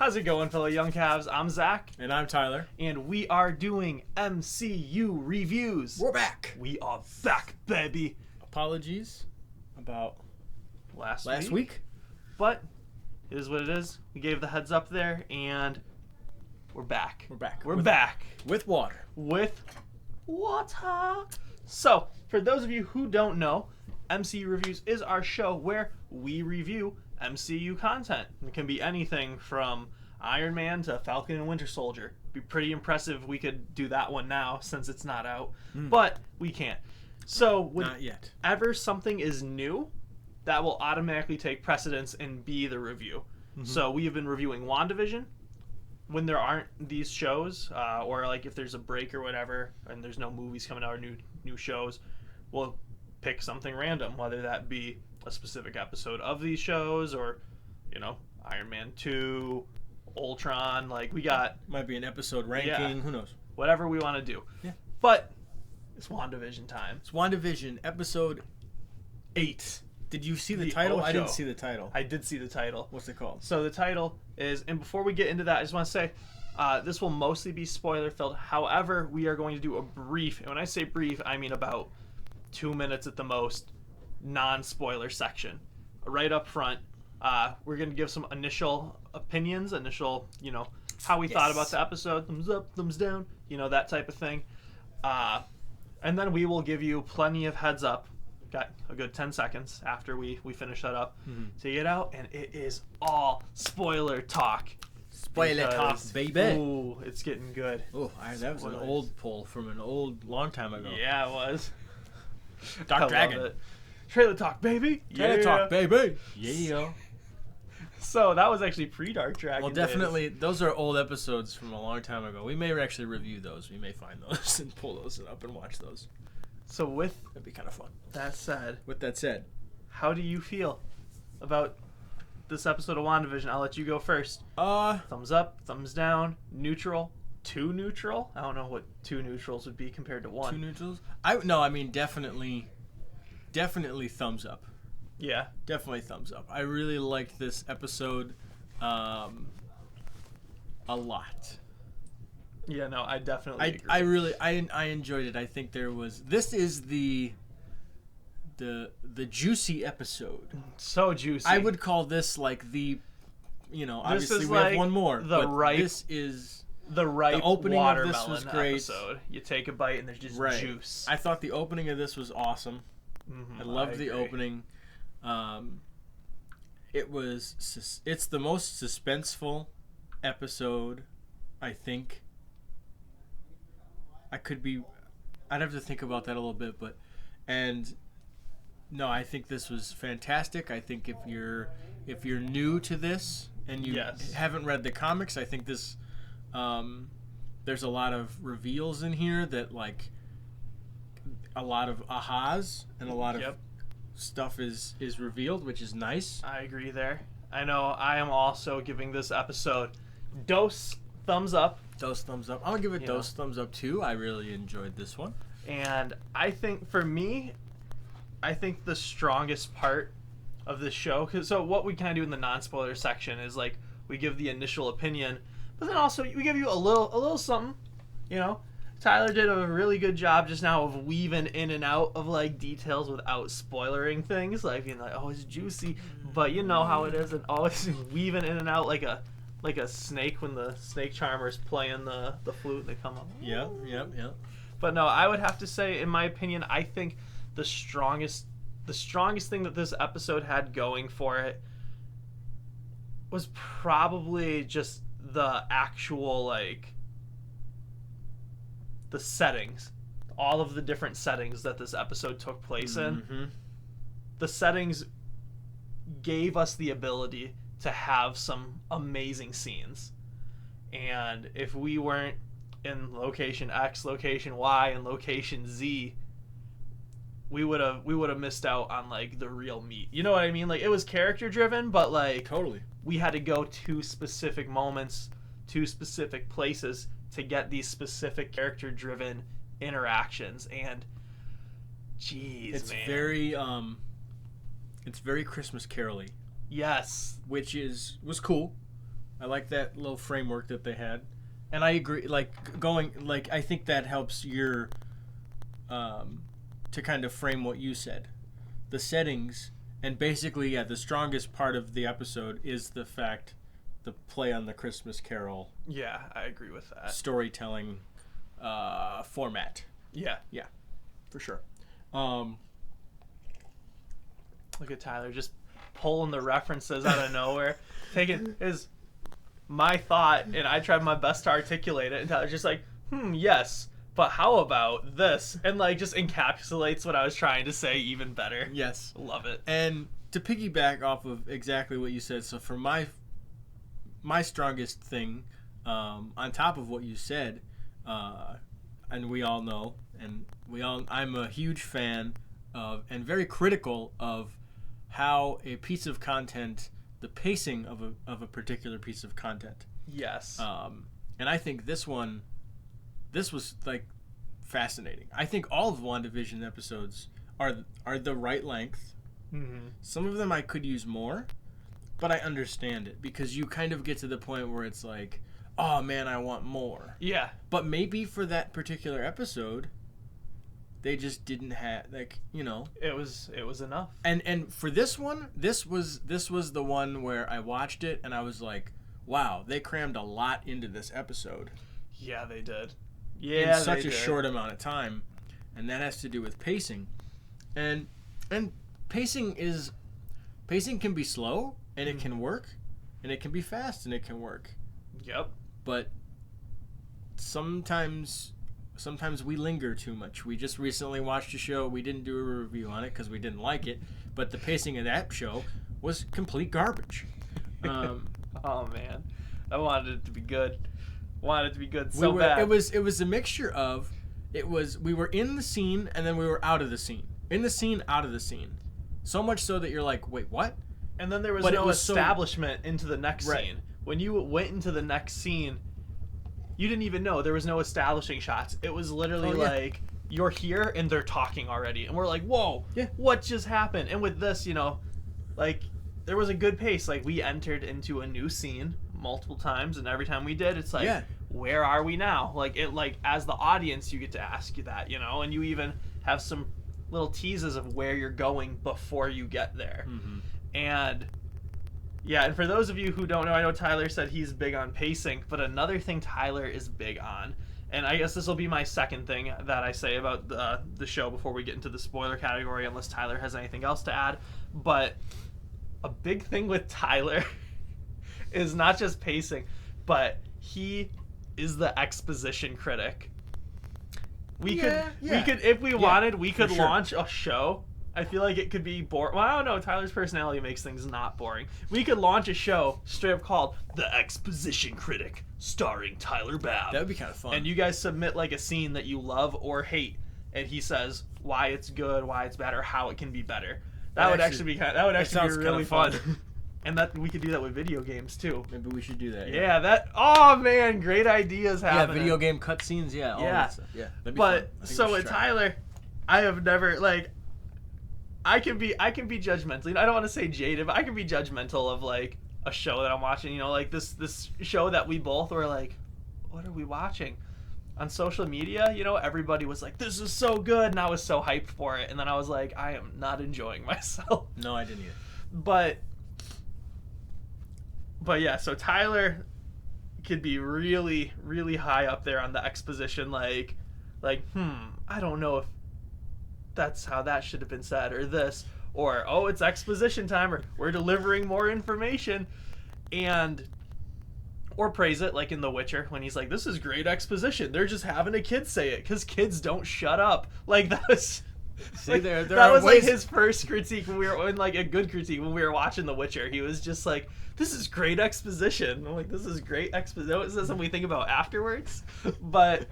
How's it going, fellow young calves? I'm Zach. And I'm Tyler. And we are doing MCU reviews. We're back. We are back, baby. Apologies about last week. But it is what it is. We gave the heads up there, and we're back. We're back. With water. With water. So, for those of you who don't know, MCU Reviews is our show where we review MCU content. It can be anything from Iron Man to Falcon and Winter Soldier. It'd be pretty impressive if we could do that one now since it's not out, but we can't. So Not yet. whenever something is new, that will automatically take precedence and be the review. So we have been reviewing WandaVision. When there aren't these shows, or like if there's a break or whatever, and there's no movies coming out or new shows, we'll pick something random, whether that be a specific episode of these shows or, Iron Man 2, Ultron. Like, we got Might be an episode ranking. Yeah. Who knows? whatever we want to do. Yeah. But it's WandaVision time. It's WandaVision, episode 8. Did you see the The title? I didn't Ocho. see the title. I did see the title. What's it called? So the title is, and before we get into that, I just want to say, this will mostly be spoiler-filled. However, we are going to do a brief, and when I say brief, I mean about 2 minutes at the most, non-spoiler section. Right up front, we're going to give some initial opinions, how we thought about the episode, thumbs up, thumbs down, that type of thing. And then we will give you plenty of heads up. Got a good 10 seconds after we finish that up to get out, and it is all spoiler talk. Spoiler talk, Because, baby. Ooh, it's getting good. Oh, that was an Spoilers. old poll from an long time ago. Yeah, it was. Dark I Dragon. love it. Trailer talk, baby. Trailer talk, baby. Yeah. So that was actually pre-Dark Dragon. Well, definitely, those are old episodes from a long time ago. We may actually review those. We may find those and pull those up and watch those. So with That'd be kind of fun. that said, With that said, how do you feel about this episode of WandaVision? I'll let you go first. Thumbs up, thumbs down, neutral, 2 neutral. I don't know what 2 neutrals would be compared to 1. 2 neutrals? Definitely thumbs up. Yeah. Definitely thumbs up. I really liked this episode a lot. Yeah, no, I definitely agree. I enjoyed it. I think this is the juicy episode. So juicy. I would call this like the, obviously is we like have one more, the but ripe- this is the ripe opening of this watermelon was great. episode. You take a bite and there's just right. juice. I thought the opening of this was awesome. I loved the agree. opening. It's the most suspenseful episode, I think. I'd have to think about that a little bit, I think this was fantastic. I think if you're new to this and you haven't read the comics, I think this there's a lot of reveals in here that, like, a lot of ahas and a lot of stuff is revealed, which is nice. I agree there. I know I am also giving this episode dose thumbs up. Dose thumbs up. I'm gonna give it dose thumbs up too. I really enjoyed this one. And I think for me, the strongest part of this show, so what we kind of do in the non-spoiler section is, like, we give the initial opinion, but then also we give you a little something, Tyler did a really good job just now of weaving in and out of, like, details without spoilering things, like being like, oh, it's juicy, but you know how it is, and always weaving in and out like a snake when the snake charmer's playing the flute and they come up. Yeah. But no, I would have to say, in my opinion, I think the strongest thing that this episode had going for it was probably just the actual, like, the settings. All of the different settings that this episode took place in. The settings gave us the ability to have some amazing scenes. And if we weren't in location X, location Y, and location Z, we would have missed out on, like, the real meat. You know what I mean? Like, it was character driven, but, like, Totally. we had to go to specific moments, to specific places to get these specific character driven interactions. And jeez, It's man. very Christmas Carol-y. Yes. Which was cool. I like that little framework that they had, and I agree. I think that helps your to kind of frame what you said, the settings, and basically, the strongest part of the episode is the play on the Christmas Carol. Yeah, I agree with that. Storytelling format. Yeah, for sure. Look at Tyler just pulling the references out of nowhere. Taking is my thought, and I tried my best to articulate it, and Tyler's just like, yes, but how about this? And just encapsulates what I was trying to say even better. Yes. Love it. And to piggyback off of exactly what you said, so for my strongest thing, on top of what you said, and we all know, I'm a huge fan of, and very critical of, how a piece of content, the pacing of a particular piece of content. Yes. And I think this was fascinating. I think all of WandaVision episodes are the right length. Mm-hmm. Some of them I could use more, but I understand it because you kind of get to the point where it's like, oh man, I want more. Yeah. But maybe for that particular episode, they just didn't have It was enough. And for this one, this was the one where I watched it and I was like, wow, they crammed a lot into this episode. Yeah, they did. Yeah, in such a short amount of time, and that has to do with pacing, and pacing can be slow and it can work, and it can be fast and it can work. Yep. But sometimes we linger too much. We just recently watched a show. We didn't do a review on it because we didn't like it, but the pacing of that show was complete garbage. Oh man, I wanted it to be good. So bad. It was a mixture of, we were in the scene and then we were out of the scene. In the scene, out of the scene. So much so that you're like, wait, what? And then there was no establishment into the next scene. When you went into the next scene, you didn't even know. There was no establishing shots. It was literally you're here and they're talking already. And we're like, whoa, what just happened? And with this, there was a good pace. We entered into a new scene multiple times, and every time we did, it's where are we now? As the audience, you get to ask you that, and you even have some little teases of where you're going before you get there. Mm-hmm. And for those of you who don't know, I know Tyler said he's big on pacing, but another thing Tyler is big on, and I guess this will be my second thing that I say about the show before we get into the spoiler category, unless Tyler has anything else to add, but a big thing with Tyler is not just pacing, but he is the exposition critic. We could if we wanted, we could launch a show. I feel like it could be boring. Well, I don't know. Tyler's personality makes things not boring. We could launch a show straight up called The Exposition Critic, starring Tyler Babb. That would be kind of fun. And you guys submit a scene that you love or hate, and he says why it's good, why it's bad, or how it can be better. That would actually be really fun. And that we could do that with video games too. Maybe we should do that. Yeah, oh man, great ideas happening. Yeah, video game cutscenes. Yeah, all that stuff. Yeah, that'd be fun. But so with Tyler, I have never I can be judgmental. I don't want to say jaded, but I can be judgmental of a show that I'm watching. This show that we both were like, what are we watching? On social media, everybody was like, this is so good, and I was so hyped for it, and then I was like, I am not enjoying myself. No, I didn't either. But yeah, so Tyler could be really, really high up there on the exposition, I don't know if that's how that should have been said, or this, or, oh, it's exposition time, or we're delivering more information, or praise it, like in The Witcher, when he's like, this is great exposition, they're just having a kid say it, because kids don't shut up. That was... See, there that was ways... his first critique when we were in a good critique when we were watching The Witcher. He was just like, "This is great exposition." I'm like, "This is great exposition." This is something we think about afterwards. But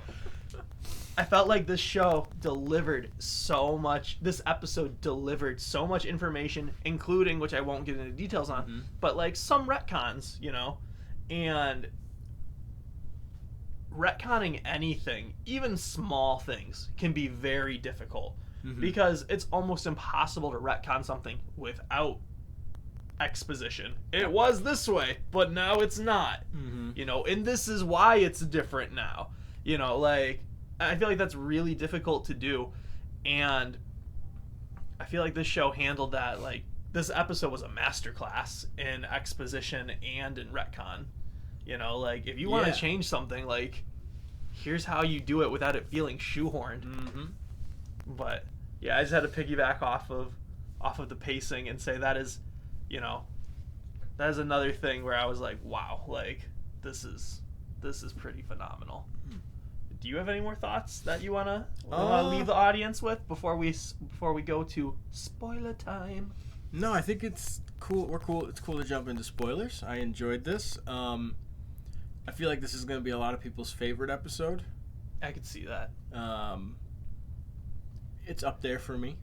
I felt like this show delivered so much. This episode delivered so much information, including, which I won't get into details on, but some retcons, and retconning anything, even small things, can be very difficult. Because it's almost impossible to retcon something without exposition. It was this way, but now it's not. You know, and this is why it's different now. You know, like, I feel like that's really difficult to do, and I feel like this show handled that. Like, this episode was a masterclass in exposition and in retcon. You know, like, if you want to change something, like, here's how you do it without it feeling shoehorned. But yeah, I just had to piggyback off of the pacing and say that is, you know, that is another thing where I was like, wow, like, this is pretty phenomenal. Do you have any more thoughts that you wanna leave the audience with before we go to spoiler time? No, I think it's cool. It's cool to jump into spoilers. I enjoyed this. I feel like this is going to be a lot of people's favorite episode. I could see that. It's up there for me.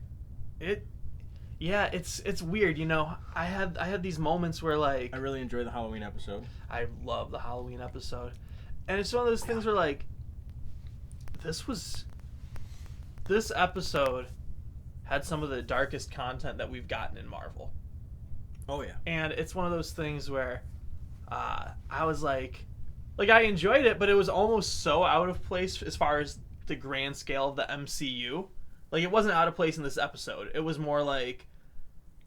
It's weird, you know. I had these moments where, like, I really enjoyed the Halloween episode. I love the Halloween episode, and it's one of those things where, like, this episode had some of the darkest content that we've gotten in Marvel. Oh yeah. And it's one of those things where I was like I enjoyed it, but it was almost so out of place as far as the grand scale of the MCU. Like, it wasn't out of place in this episode. It was more like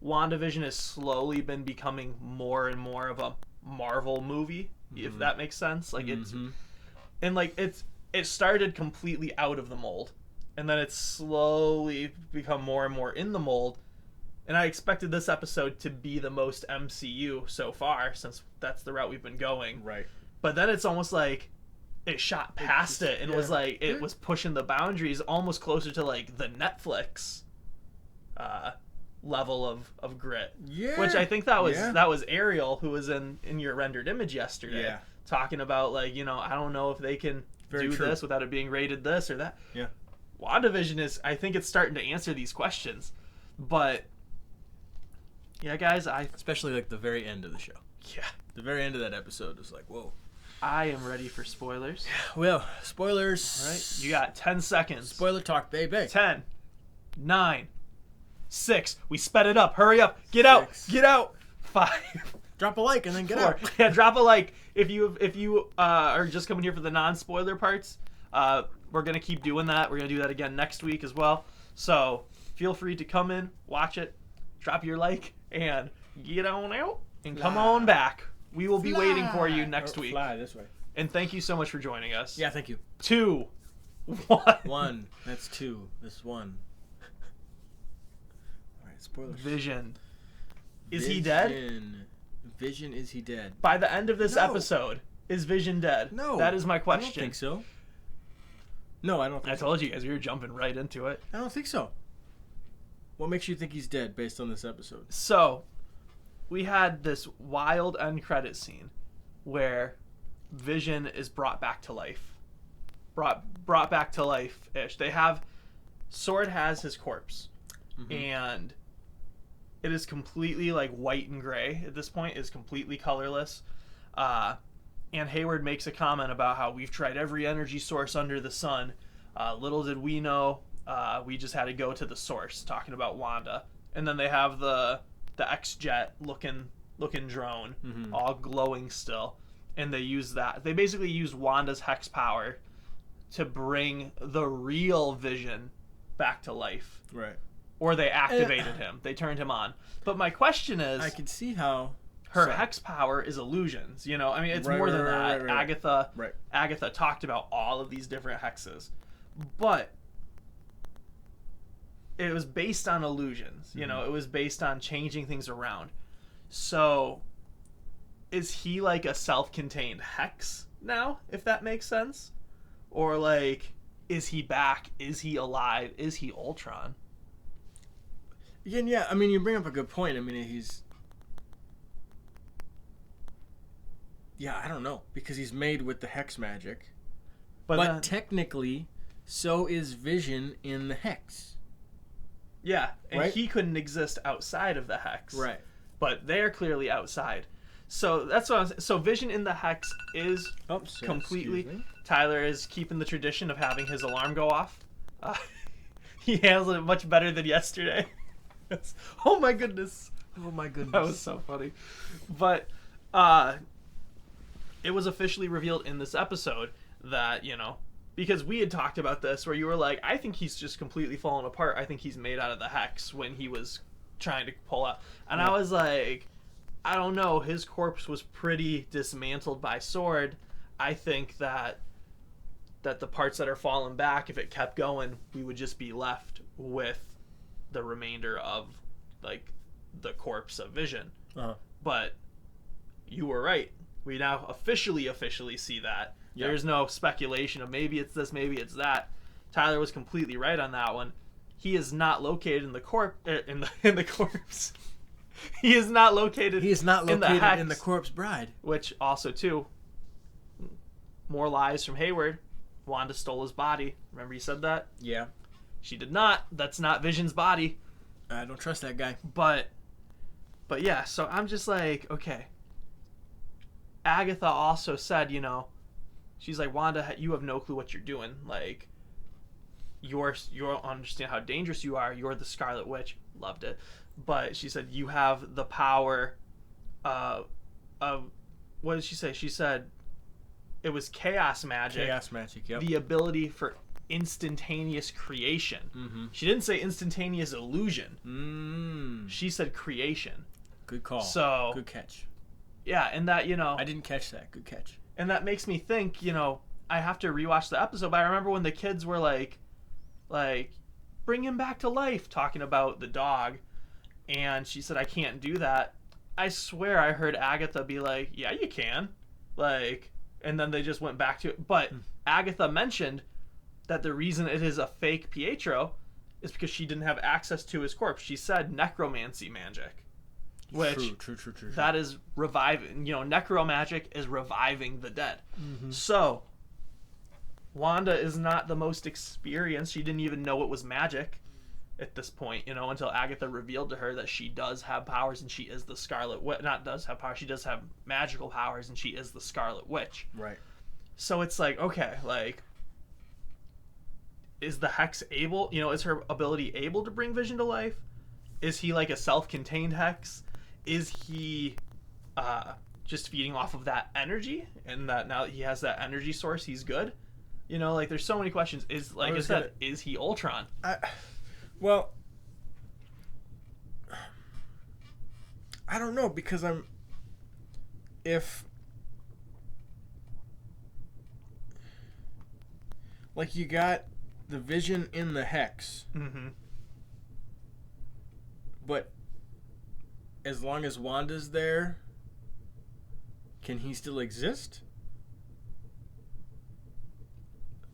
WandaVision has slowly been becoming more and more of a Marvel movie, if that makes sense. Like, it's and like it started completely out of the mold, and then it's slowly become more and more in the mold. And I expected this episode to be the most MCU so far, since that's the route we've been going. Right. But then it's almost like it shot past it and was like, it was pushing the boundaries almost closer to, like, the Netflix level of grit. Yeah. Which I think that was Ariel, who was in your rendered image yesterday, talking about, like, you know, I don't know if they can do this without it being rated this or that. Yeah. WandaVision I think it's starting to answer these questions. But yeah, guys, especially like the very end of the show. Yeah. The very end of that episode was like, whoa. I am ready for spoilers. Well, spoilers. All right, you got 10 seconds. Spoiler talk, baby. 10, 9, 6. We sped it up. Hurry up. Get out. Get out. 5. Drop a like and then get 4. out. Yeah, drop a like if you are just coming here for the non-spoiler parts. We're gonna keep doing that. We're gonna do that again next week as well. So feel free to come in, watch it, drop your like, and get on out and come on back. We will be waiting for you next week. Fly this way. And thank you so much for joining us. Yeah, thank you. 2, 1. 1. That's 2. This is 1. All right, spoilers. Vision. Is he dead? Vision, is he dead? By the end of this episode, is Vision dead? No. That is my question. I don't think so. No, I don't think so. I told you guys we were jumping right into it. I don't think so. What makes you think he's dead based on this episode? So, we had this wild end credit scene where Vision is brought back to life. Brought back to life-ish. Sword has his corpse. And it is completely, like, white and gray at this point. It's completely colorless. And Hayward makes a comment about how we've tried every energy source under the sun. Little did we know, we just had to go to the source, talking about Wanda. And then they have the X-Jet looking drone, all glowing still. And they use that. They basically use Wanda's hex power to bring the real Vision back to life. Right. Or they activated him. They turned him on. But my question is, I can see how her hex power is illusions. You know, I mean, it's more than that. Agatha talked about all of these different hexes. But it was based on illusions. You know, it was based on changing things around. So is he like a self-contained hex now, if that makes sense? Or, like, is he back? Is he alive? Is he Ultron? Again, yeah, I mean, you bring up a good point. I mean, I don't know, because he's made with the hex magic. But technically, so is Vision in the hex. Yeah, and he couldn't exist outside of the hex. Right. But they're clearly outside. So that's what I was. So Vision in the hex is completely. Tyler is keeping the tradition of having his alarm go off. He handled it much better than yesterday. Oh my goodness! Oh my goodness. That was so funny. But it was officially revealed in this episode that, because we had talked about this where you were like, I think he's just completely fallen apart. I think he's made out of the hex when he was trying to pull out. And I was like, I don't know. His corpse was pretty dismantled by Sword. I think that the parts that are falling back, if it kept going, we would just be left with the remainder of, like, the corpse of Vision. Uh-huh. But you were right. We now officially see that. Yep. There's no speculation of maybe it's this, maybe it's that. Tyler was completely right on that one. He is not located in the in the corpse. He is not located. He is not located in the corpse bride. Which also too. More lies from Hayward. Wanda stole his body. Remember you said that? Yeah. She did not. That's not Vision's body. I don't trust that guy. But yeah. So I'm just like, okay. Agatha also said, she's like, Wanda, you have no clue what you're doing. Like, you don't understand how dangerous you are. You're the Scarlet Witch. Loved it. But she said, you have the power of, what did she say? She said it was chaos magic. Chaos magic, yep. The ability for instantaneous creation. Mm-hmm. She didn't say instantaneous illusion. She said creation. Good call. So, good catch. Yeah, and that, I didn't catch that. Good catch. And that makes me think, I have to rewatch the episode, but I remember when the kids were like, bring him back to life, talking about the dog, and she said, I can't do that. I swear I heard Agatha be like, yeah, you can. Like, and then they just went back to it. But Agatha mentioned that the reason it is a fake Pietro is because she didn't have access to his corpse. She said necromancy magic. Which true. That is reviving, necromagic is reviving the dead. Mm-hmm. So Wanda is not the most experienced. She didn't even know it was magic at this point, until Agatha revealed to her that she does have powers and she is the Scarlet Witch. Not does have powers, she does have magical powers and she is the Scarlet Witch. Right. So it's like, okay, like, is the hex able, is her ability able to bring Vision to life? Is he like a self-contained hex? Is he just feeding off of that energy, and that now that he has that energy source, he's good? There's so many questions. Is is he Ultron? Well, I don't know, because you got the Vision in the hex, but as long as Wanda's there, can he still exist?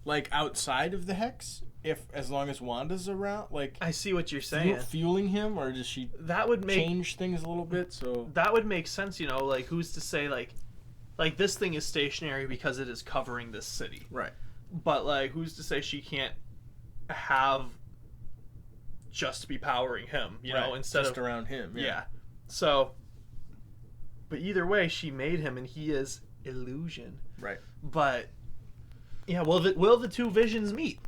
Like, outside of the hex? As long as Wanda's around? Like, I see what you're saying. Fueling him, or does she change things a little bit? So that would make sense, like, who's to say, like this thing is stationary because it is covering this city. Right. But, like, who's to say she can't have just be powering him, instead just of around him. Yeah. So, but either way, she made him, and he is illusion. Right. But yeah, will the two Visions meet?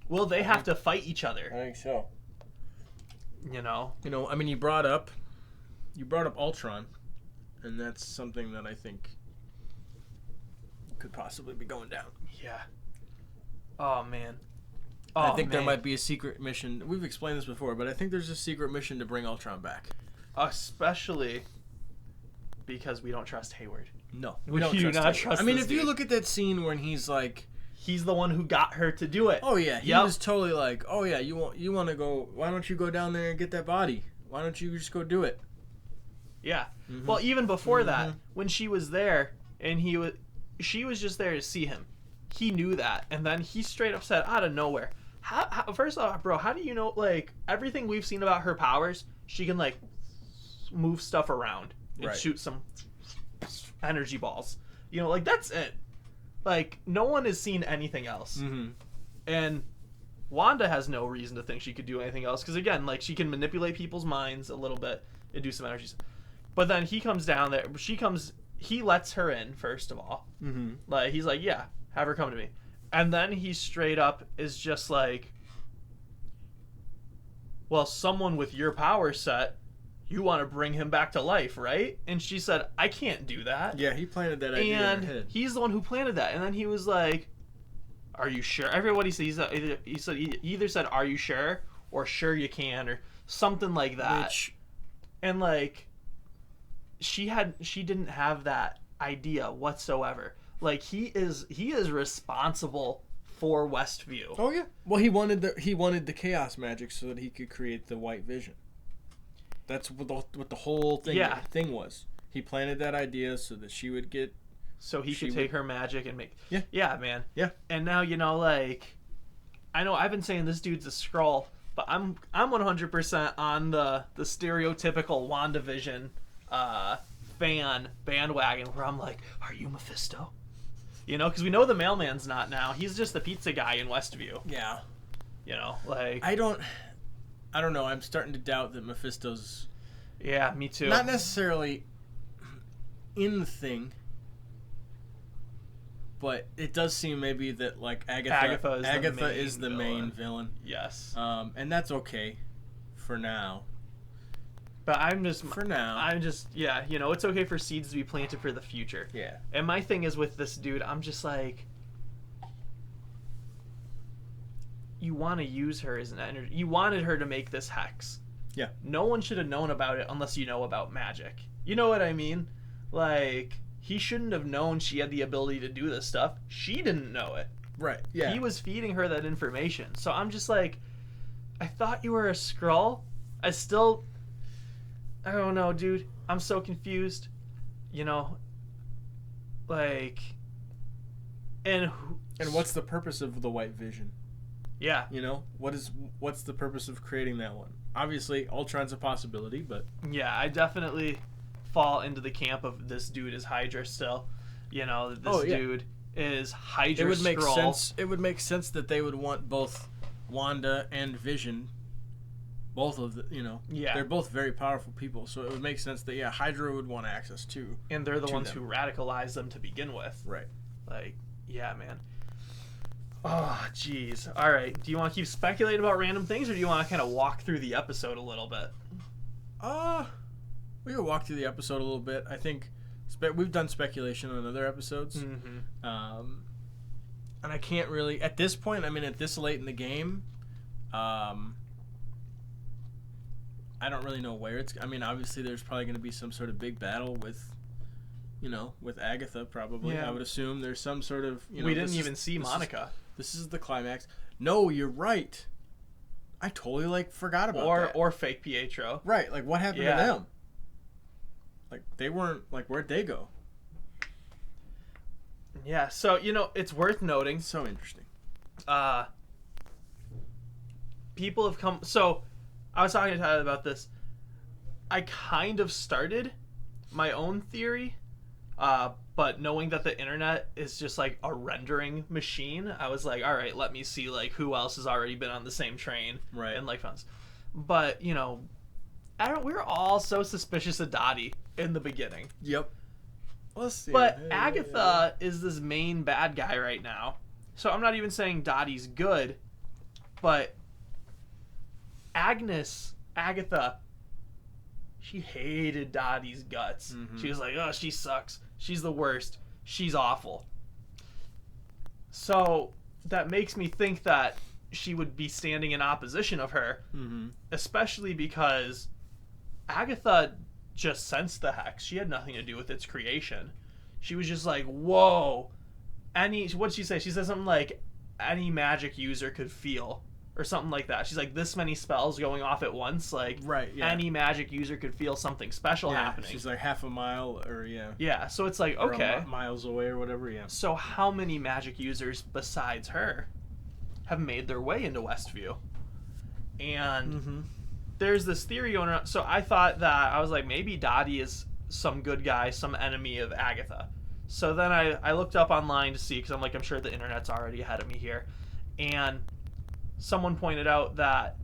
Will they have to fight each other? I think so. I mean, you brought up Ultron, and that's something that I think could possibly be going down. Yeah. Oh man. I think there might be a secret mission. We've explained this before, but I think there's a secret mission to bring Ultron back. Especially because we don't trust Hayward. No, we do not trust. I mean, if you look at that scene when he's like, he's the one who got her to do it. Oh yeah, he was totally like, oh yeah, you want to go? Why don't you go down there and get that body? Why don't you just go do it? Yeah. Mm-hmm. Well, even before that, when she was there and she was just there to see him. He knew that, and then he straight up said out of nowhere, how first off, bro, how do you know, like, everything we've seen about her powers, she can, like, move stuff around and shoot some energy balls. Like, that's it. Like, no one has seen anything else. Mm-hmm. And Wanda has no reason to think she could do anything else, because, again, like, she can manipulate people's minds a little bit and do some energies. But then he comes down there, he lets her in, first of all. Mm-hmm. Like, he's like, yeah, have her come to me. And then he straight up is just like, well, someone with your power set you want to bring him back to life, right? And she said, I can't do that. Yeah, he planted that idea in her head. He's the one who planted that. And then he was like, are you sure? Everybody said, he either said, are you sure? Or sure you can, or something like that. And like, she didn't have that idea whatsoever. Like, he is responsible for Westview. Oh yeah. Well, he wanted the chaos magic so that he could create the white vision. That's what the whole thing was. He planted that idea so that she would get. So he could take her magic and make. Yeah. Yeah, man. Yeah. And now, you know, like, I know I've been saying this dude's a Skrull, but I'm 100% on the stereotypical WandaVision fan bandwagon where I'm like, are you Mephisto? You know, because we know the mailman's not now. He's just the pizza guy in Westview. Yeah. You know, like... I don't know. I'm starting to doubt that Mephisto's... Yeah, me too. Not necessarily in the thing, but it does seem maybe that, like, Agatha is the main villain. Yes. And that's okay for now. But yeah, you know, it's okay for seeds to be planted for the future. Yeah. And my thing is with this dude, I'm just like, you want to use her as an energy. You wanted her to make this hex. Yeah. No one should have known about it unless you know about magic. You know what I mean? Like, he shouldn't have known she had the ability to do this stuff. She didn't know it. Right. Yeah. He was feeding her that information. So I'm just like, I thought you were a Skrull. I don't know, dude. I'm so confused. You know, like, and what's the purpose of the white vision? Yeah. You know, what's the purpose of creating that one? Obviously, Ultron's a possibility, but yeah, I definitely fall into the camp of this dude is Hydra still. You know, this dude is Hydra. It would make Skrull. sense. It would make sense that they would want both Wanda and Vision. Both of the, you know, they're both very powerful people, so it would make sense that Hydra would want access to. And they're the ones who radicalized them to begin with. Right. Like, yeah, man. Oh, jeez. All right. Do you want to keep speculating about random things, or do you want to kind of walk through the episode a little bit? We could walk through the episode a little bit. I think we've done speculation on other episodes. Mm-hmm. And I can't really, at this point, I mean, at this late in the game, I don't really know where it's... I mean, obviously, there's probably going to be some sort of big battle with Agatha, probably. Yeah. I would assume there's some sort of... we didn't even see Monica. This is the climax. No, you're right. I totally, forgot about that. Or fake Pietro. Right, what happened to them? They weren't... where'd they go? Yeah, so, it's worth noting. So interesting. People have come... So... I was talking to Tyler about this. I kind of started my own theory, but knowing that the internet is just a rendering machine, I was like, all right, let me see who else has already been on the same train, right? And funds. But we were all so suspicious of Dottie in the beginning. Yep. Let's see. But Agatha is this main bad guy right now, so I'm not even saying Dottie's good, but. Agatha, she hated Dottie's guts. Mm-hmm. She was like, oh, she sucks. She's the worst. She's awful. So that makes me think that she would be standing in opposition of her, especially because Agatha just sensed the hex. She had nothing to do with its creation. She was just like, whoa. What'd she say? She said something like, any magic user could feel. Or something like that. She's like, this many spells going off at once. Right, yeah. Any magic user could feel something special happening. She's half a mile or, Yeah, so it's okay. Miles away or whatever, yeah. So how many magic users besides her have made their way into Westview? And there's this theory going around. So I thought that, I was like, maybe Dottie is some good guy, some enemy of Agatha. So then I looked up online to see, because I'm sure the internet's already ahead of me here. And... someone pointed out that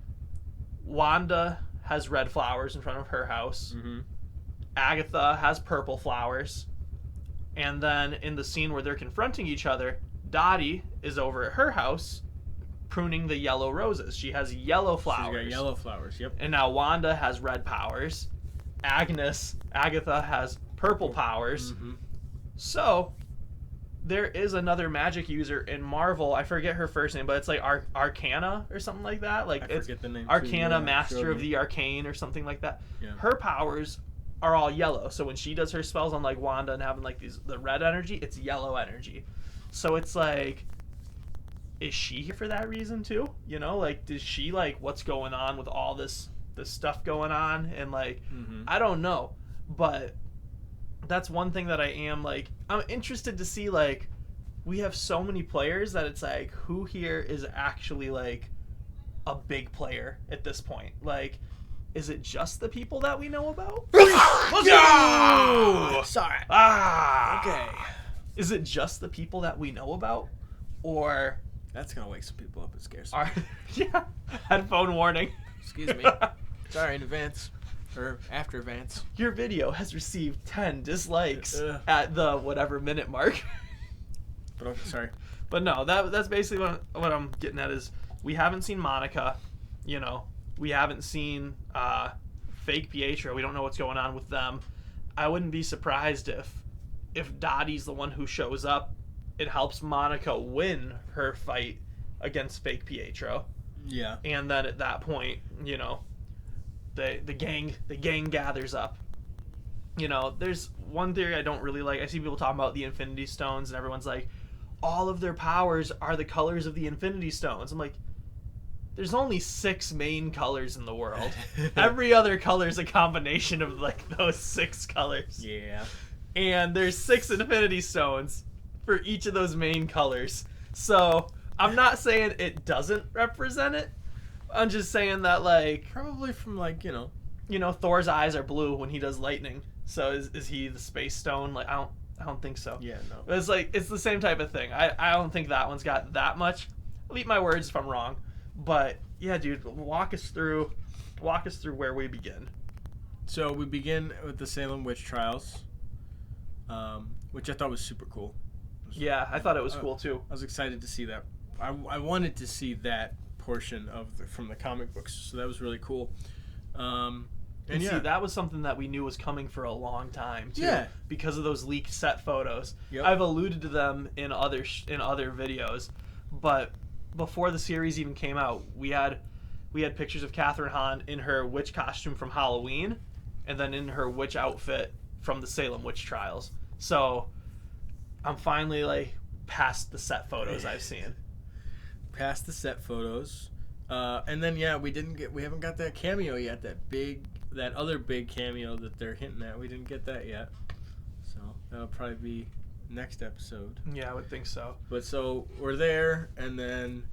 Wanda has red flowers in front of her house. Mm-hmm. Agatha has purple flowers. And then in the scene where they're confronting each other, Dottie is over at her house pruning the yellow roses. She has yellow flowers. She's got yellow flowers, yep. And now Wanda has red powers. Agatha has purple powers. So there is another magic user in Marvel. I forget her first name, but it's like Arcana or something like that. Like it's forget the name Arcana, too, Master of the Arcane or something like that. Yeah. Her powers are all yellow. So when she does her spells on like Wanda and having like the red energy, it's yellow energy. So it's like, is she here for that reason too? You know, like does she like what's going on with all this stuff going on? And like I don't know, but that's one thing that I am like, I'm interested to see. Like we have so many players that it's like, who here is actually like a big player at this point? Like, is it just the people that we know about? Let's go! Sorry. Okay. Is it just the people that we know about, or that's gonna wake some people up and scare some yeah, headphone warning. Excuse me. Sorry in advance. Or after advance. Your video has received 10 dislikes at the whatever minute mark. But okay, sorry. But no, that's basically what I'm getting at is we haven't seen Monica, you know, we haven't seen fake Pietro. We don't know what's going on with them. I wouldn't be surprised if Dottie's the one who shows up. It helps Monica win her fight against fake Pietro. Yeah. And then at that point, you know, the gang gathers up. You know, there's one theory I don't really like. I see people talking about the Infinity Stones, and everyone's like, all of their powers are the colors of the Infinity Stones. I'm like, there's only 6 main colors in the world. Every other color is a combination of like those 6 colors. Yeah. And there's 6 Infinity Stones for each of those main colors. So I'm not saying it doesn't represent it. I'm just saying that, like, probably from like, you know, Thor's eyes are blue when he does lightning. So is he the space stone? Like, I don't think so. Yeah, no. But it's like, it's the same type of thing. I don't think that one's got that much. I'll eat my words if I'm wrong. But yeah, dude, walk us through where we begin. So we begin with the Salem witch trials, which I thought was super cool. Yeah, I thought it was cool too. I was excited to see that. I wanted to see that portion from the comic books, so that was really cool. And yeah, see, that was something that we knew was coming for a long time too, yeah, because of those leaked set photos. Yep. I've alluded to them in other videos, but before the series even came out, we had pictures of Catherine Hahn in her witch costume from Halloween, and then in her witch outfit from the Salem witch trials. So I'm finally like past the set photos I've seen. Past the set photos, and then yeah, we haven't got that cameo yet. That other big cameo that they're hinting at. We didn't get that yet, so that'll probably be next episode. Yeah, I would think so. But so we're there, and then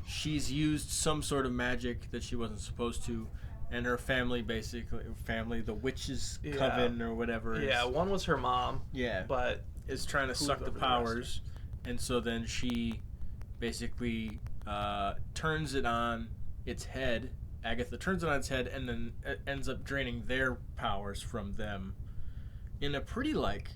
she's used some sort of magic that she wasn't supposed to, and her family, the witches' coven or whatever. Yeah, one was her mom. Yeah, but is trying to suck the powers, and so then she basically turns it on its head. Agatha turns it on its head, and then ends up draining their powers from them in a pretty like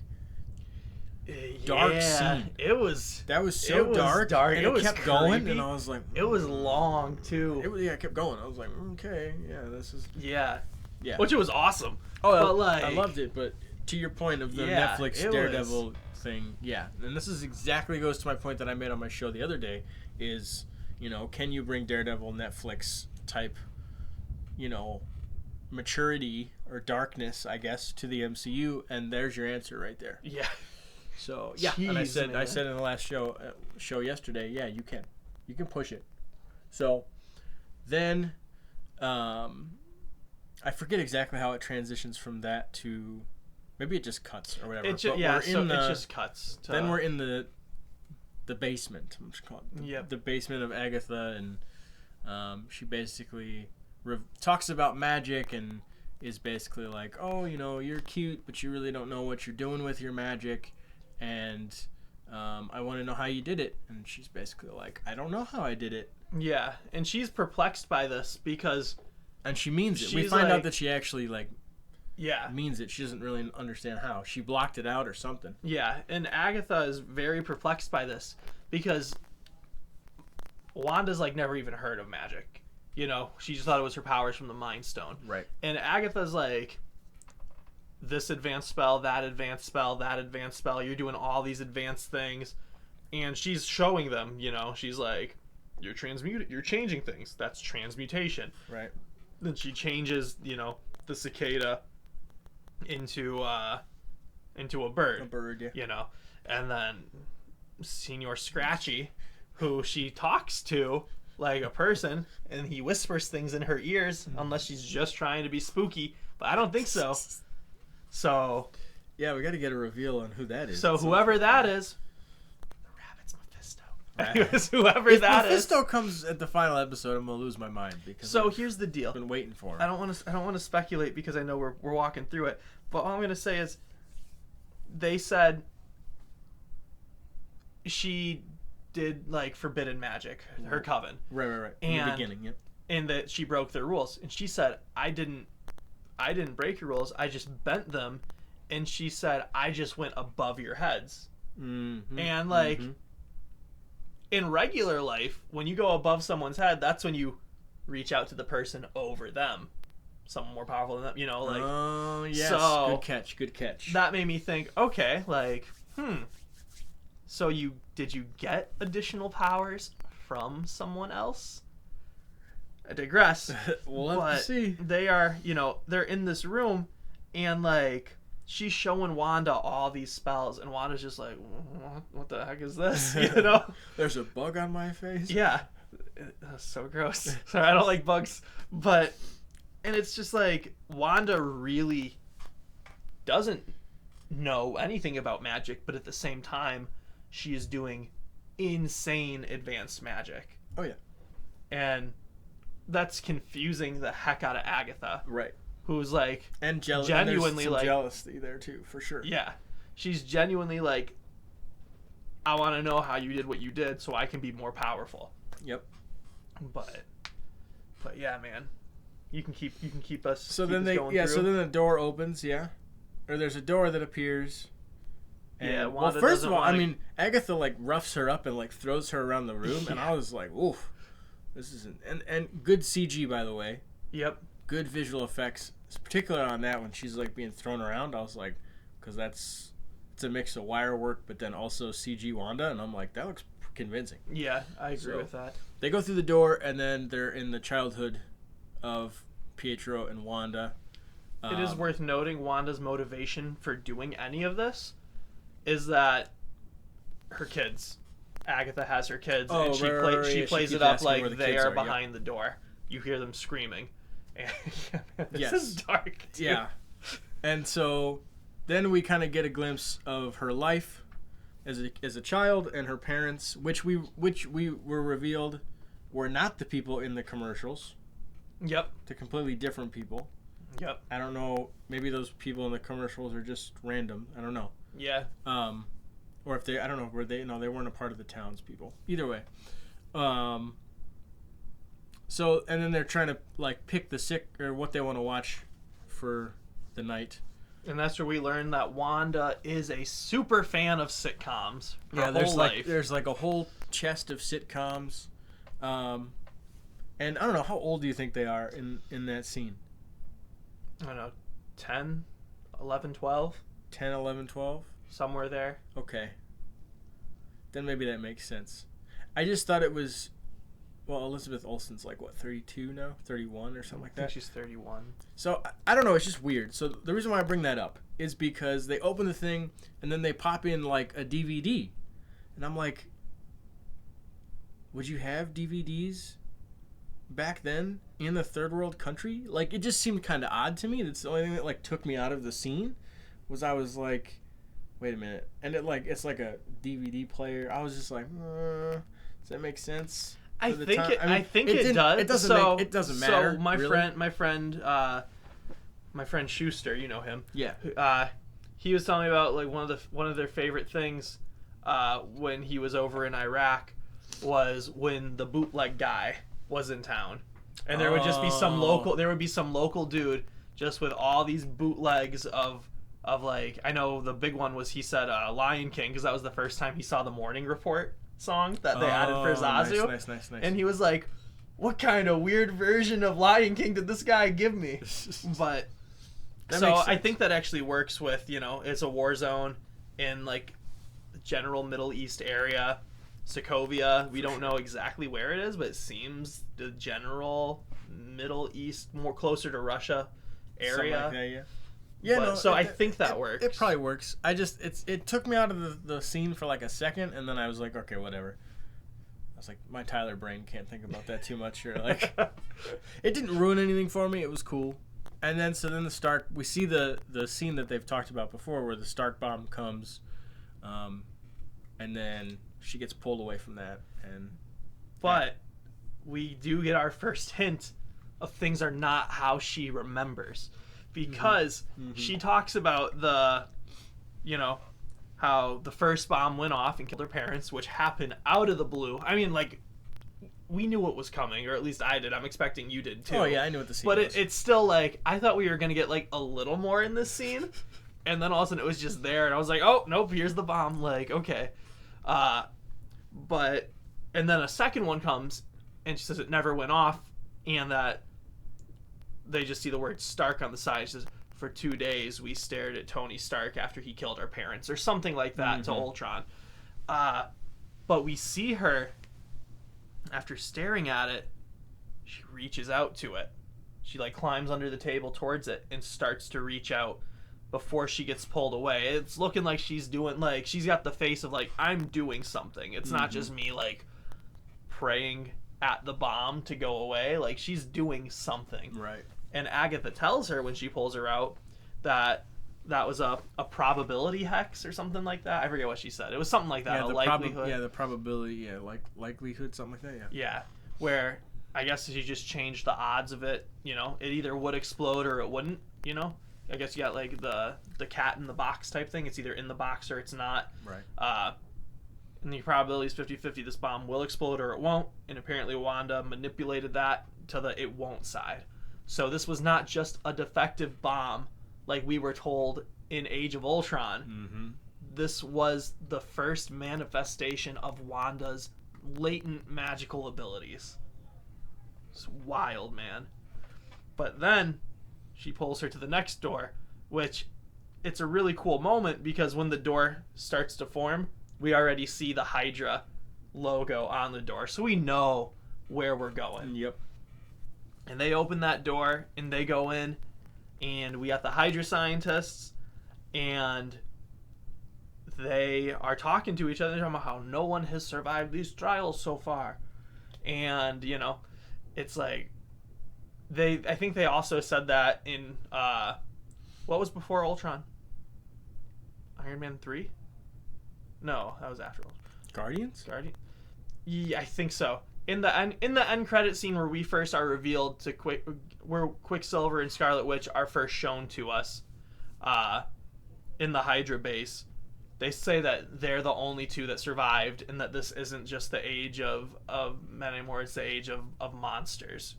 dark scene. It was so dark, and it kept going, and I was like, it was long too. It kept going. I was like, okay, yeah, this is yeah, which it was awesome. Oh, I loved it. But to your point of the Netflix Daredevil thing, yeah, and this is exactly goes to my point that I made on my show the other day. Is, you know, can you bring Daredevil Netflix type, you know, maturity or darkness, I guess, to the MCU? And there's your answer right there. Yeah. So yeah, Jeez, and I said in the last show yesterday, yeah, you can push it. So then, I forget exactly how it transitions from that to, maybe it just cuts or whatever. It just cuts. Then we're in the basement. I'm just calling it. Yep. The basement of Agatha, and she basically talks about magic and is basically like, oh, you know, you're cute, but you really don't know what you're doing with your magic, and I want to know how you did it. And she's basically like, I don't know how I did it. Yeah, and she's perplexed by this because... And she means it. We find out that she actually, like, means it. She doesn't really understand how. She blocked it out or something. Yeah, and Agatha is very perplexed by this because Wanda's, like, never even heard of magic. You know, she just thought it was her powers from the Mind Stone. Right. And Agatha's like, this advanced spell, that advanced spell, that advanced spell. You're doing all these advanced things. And she's showing them, she's like, you're changing things. That's transmutation. Right. Then she changes, the cicada into a bird. A bird, yeah. And then Senior Scratchy, who she talks to like a person, and he whispers things in her ears, unless she's just trying to be spooky. But I don't think so. So, yeah, we got to get a reveal on who that is. So whoever that is, the rabbit's Mephisto. Anyways, whoever that is. If Mephisto comes at the final episode, I'm gonna lose my mind because. So here's the deal. I've been waiting for him. I don't want to speculate because I know we're walking through it. But all I'm gonna say is, they said she did like forbidden magic, her coven. Right. In the beginning, yep. And that she broke their rules. And she said, I didn't break your rules, I just bent them. And she said, I just went above your heads. Mm-hmm. And like in regular life, when you go above someone's head, that's when you reach out to the person over them. Someone more powerful than them, like. Oh, yes. So Good catch. That made me think, okay, like, so did you get additional powers from someone else? I digress. We'll have to see. They are, they're in this room, and like she's showing Wanda all these spells, and Wanda's just like, what the heck is this? There's a bug on my face. Yeah, that's so gross. Sorry, I don't like bugs, and it's just like Wanda really doesn't know anything about magic, but at the same time, she is doing insane advanced magic. Oh yeah, and that's confusing the heck out of Agatha. Right. Who's like genuinely like jealousy there too, for sure. Yeah. She's genuinely like, I want to know how you did what you did so I can be more powerful. Yep. But yeah, man. You can keep us So then the door opens, yeah. Or there's a door that appears. And, Wanda first of all, I mean, Agatha like roughs her up and like throws her around the room, and I was like, oof. This isn't and good CG, by the way. Yep. Good visual effects, particularly on that when she's like being thrown around. I was like, because it's a mix of wire work, but then also CG Wanda, and I'm like, that looks convincing. Yeah, I agree with that. They go through the door, and then they're in the childhood of Pietro and Wanda. It is worth noting Wanda's motivation for doing any of this is that her kids. Agatha has her kids, and she plays it up like they are behind the door. You hear them screaming. This is dark, too. Yeah. And so then we kind of get a glimpse of her life as a child and her parents, which we were revealed were not the people in the commercials. Yep. They're completely different people. Yep. I don't know. Maybe those people in the commercials are just random. I don't know. Yeah. Or if I don't know, they weren't a part of the townspeople. Either way. So, and then they're trying to, like, pick what they want to watch for the night. And that's where we learn that Wanda is a super fan of sitcoms. There's like a whole chest of sitcoms. And I don't know, how old do you think they are in that scene? I don't know, 10, 11, 12? 10, 11, 12? Somewhere there. Okay. Then maybe that makes sense. I just thought it was... Well, Elizabeth Olsen's like, what, 32 now? 31 or something like that? I think she's 31. So, I don't know. It's just weird. So, the reason why I bring that up is because they open the thing, and then they pop in, like, a DVD. And I'm like, would you have DVDs back then in the third world country? Like, it just seemed kind of odd to me. That's the only thing that, like, took me out of the scene. I was like, wait a minute. And it's like a DVD player. I was just like, does that make sense? I think it does. It doesn't matter. So my really. friend Schuster, you know him. Yeah. He was telling me about like one of their favorite things when he was over in Iraq was when the bootleg guy was in town, and there would just be some local dude just with all these bootlegs of like, I know the big one was, he said Lion King, because that was the first time he saw the Morning Report song that they added for Zazu. Nice. And he was like, what kind of weird version of Lion King did this guy give me? But So I think that actually works with, it's a war zone in like the general Middle East area. Sokovia, we don't know exactly where it is, but it seems the general Middle East, more closer to Russia area. Like that, yeah. Yeah, but, so I think that works. It probably works. It took me out of the scene for like a second, and then I was like, okay, whatever. I was like, my Tyler brain can't think about that too much here. Like, it didn't ruin anything for me. It was cool. And then the Stark, we see the scene that they've talked about before, where the Stark bomb comes, and then she gets pulled away from that. But we do get our first hint of things are not how she remembers. Because she talks about how the first bomb went off and killed her parents, which happened out of the blue. I mean, like, we knew what was coming, or at least I did. I'm expecting you did too. Oh yeah, I knew what the scene was. But it's still like, I thought we were going to get like a little more in this scene. And then all of a sudden it was just there. And I was like, oh, nope, here's the bomb. Like, okay. And then a second one comes and she says it never went off. And that they just see the word Stark on the side. She says, for 2 days we stared at Tony Stark after he killed our parents, or something like that, to Ultron. But we see her, after staring at it, she reaches out to it. She like climbs under the table towards it and starts to reach out before she gets pulled away. It's looking like she's doing, like, she's got the face of like, I'm doing something. It's not just me like praying at the bomb to go away. Like, she's doing something. Right. And Agatha tells her when she pulls her out that was a probability hex or something like that. I forget what she said. It was something like that. Yeah, a likelihood. The probability. Yeah, like likelihood, something like that. Yeah. Yeah, where I guess she just changed the odds of it. It either would explode or it wouldn't. I guess you got like the cat in the box type thing. It's either in the box or it's not. Right. And the probability is 50-50 this bomb will explode or it won't. And apparently Wanda manipulated that to the it won't side. So this was not just a defective bomb like we were told in Age of Ultron. Mm-hmm. This was the first manifestation of Wanda's latent magical abilities. It's wild, man. But then she pulls her to the next door, which it's a really cool moment because when the door starts to form, we already see the Hydra logo on the door. So we know where we're going. Yep. And they open that door and they go in and we got the Hydra scientists and they are talking to each other. They're talking about how no one has survived these trials so far. And, it's like I think they also said that in what was before Ultron? Iron Man 3? No, that was after Ultron. Guardians? Yeah, I think so. In the end credit scene where we first are revealed to where Quicksilver and Scarlet Witch are first shown to us in the Hydra base, they say that they're the only two that survived and that this isn't just the age of men anymore, it's the age of monsters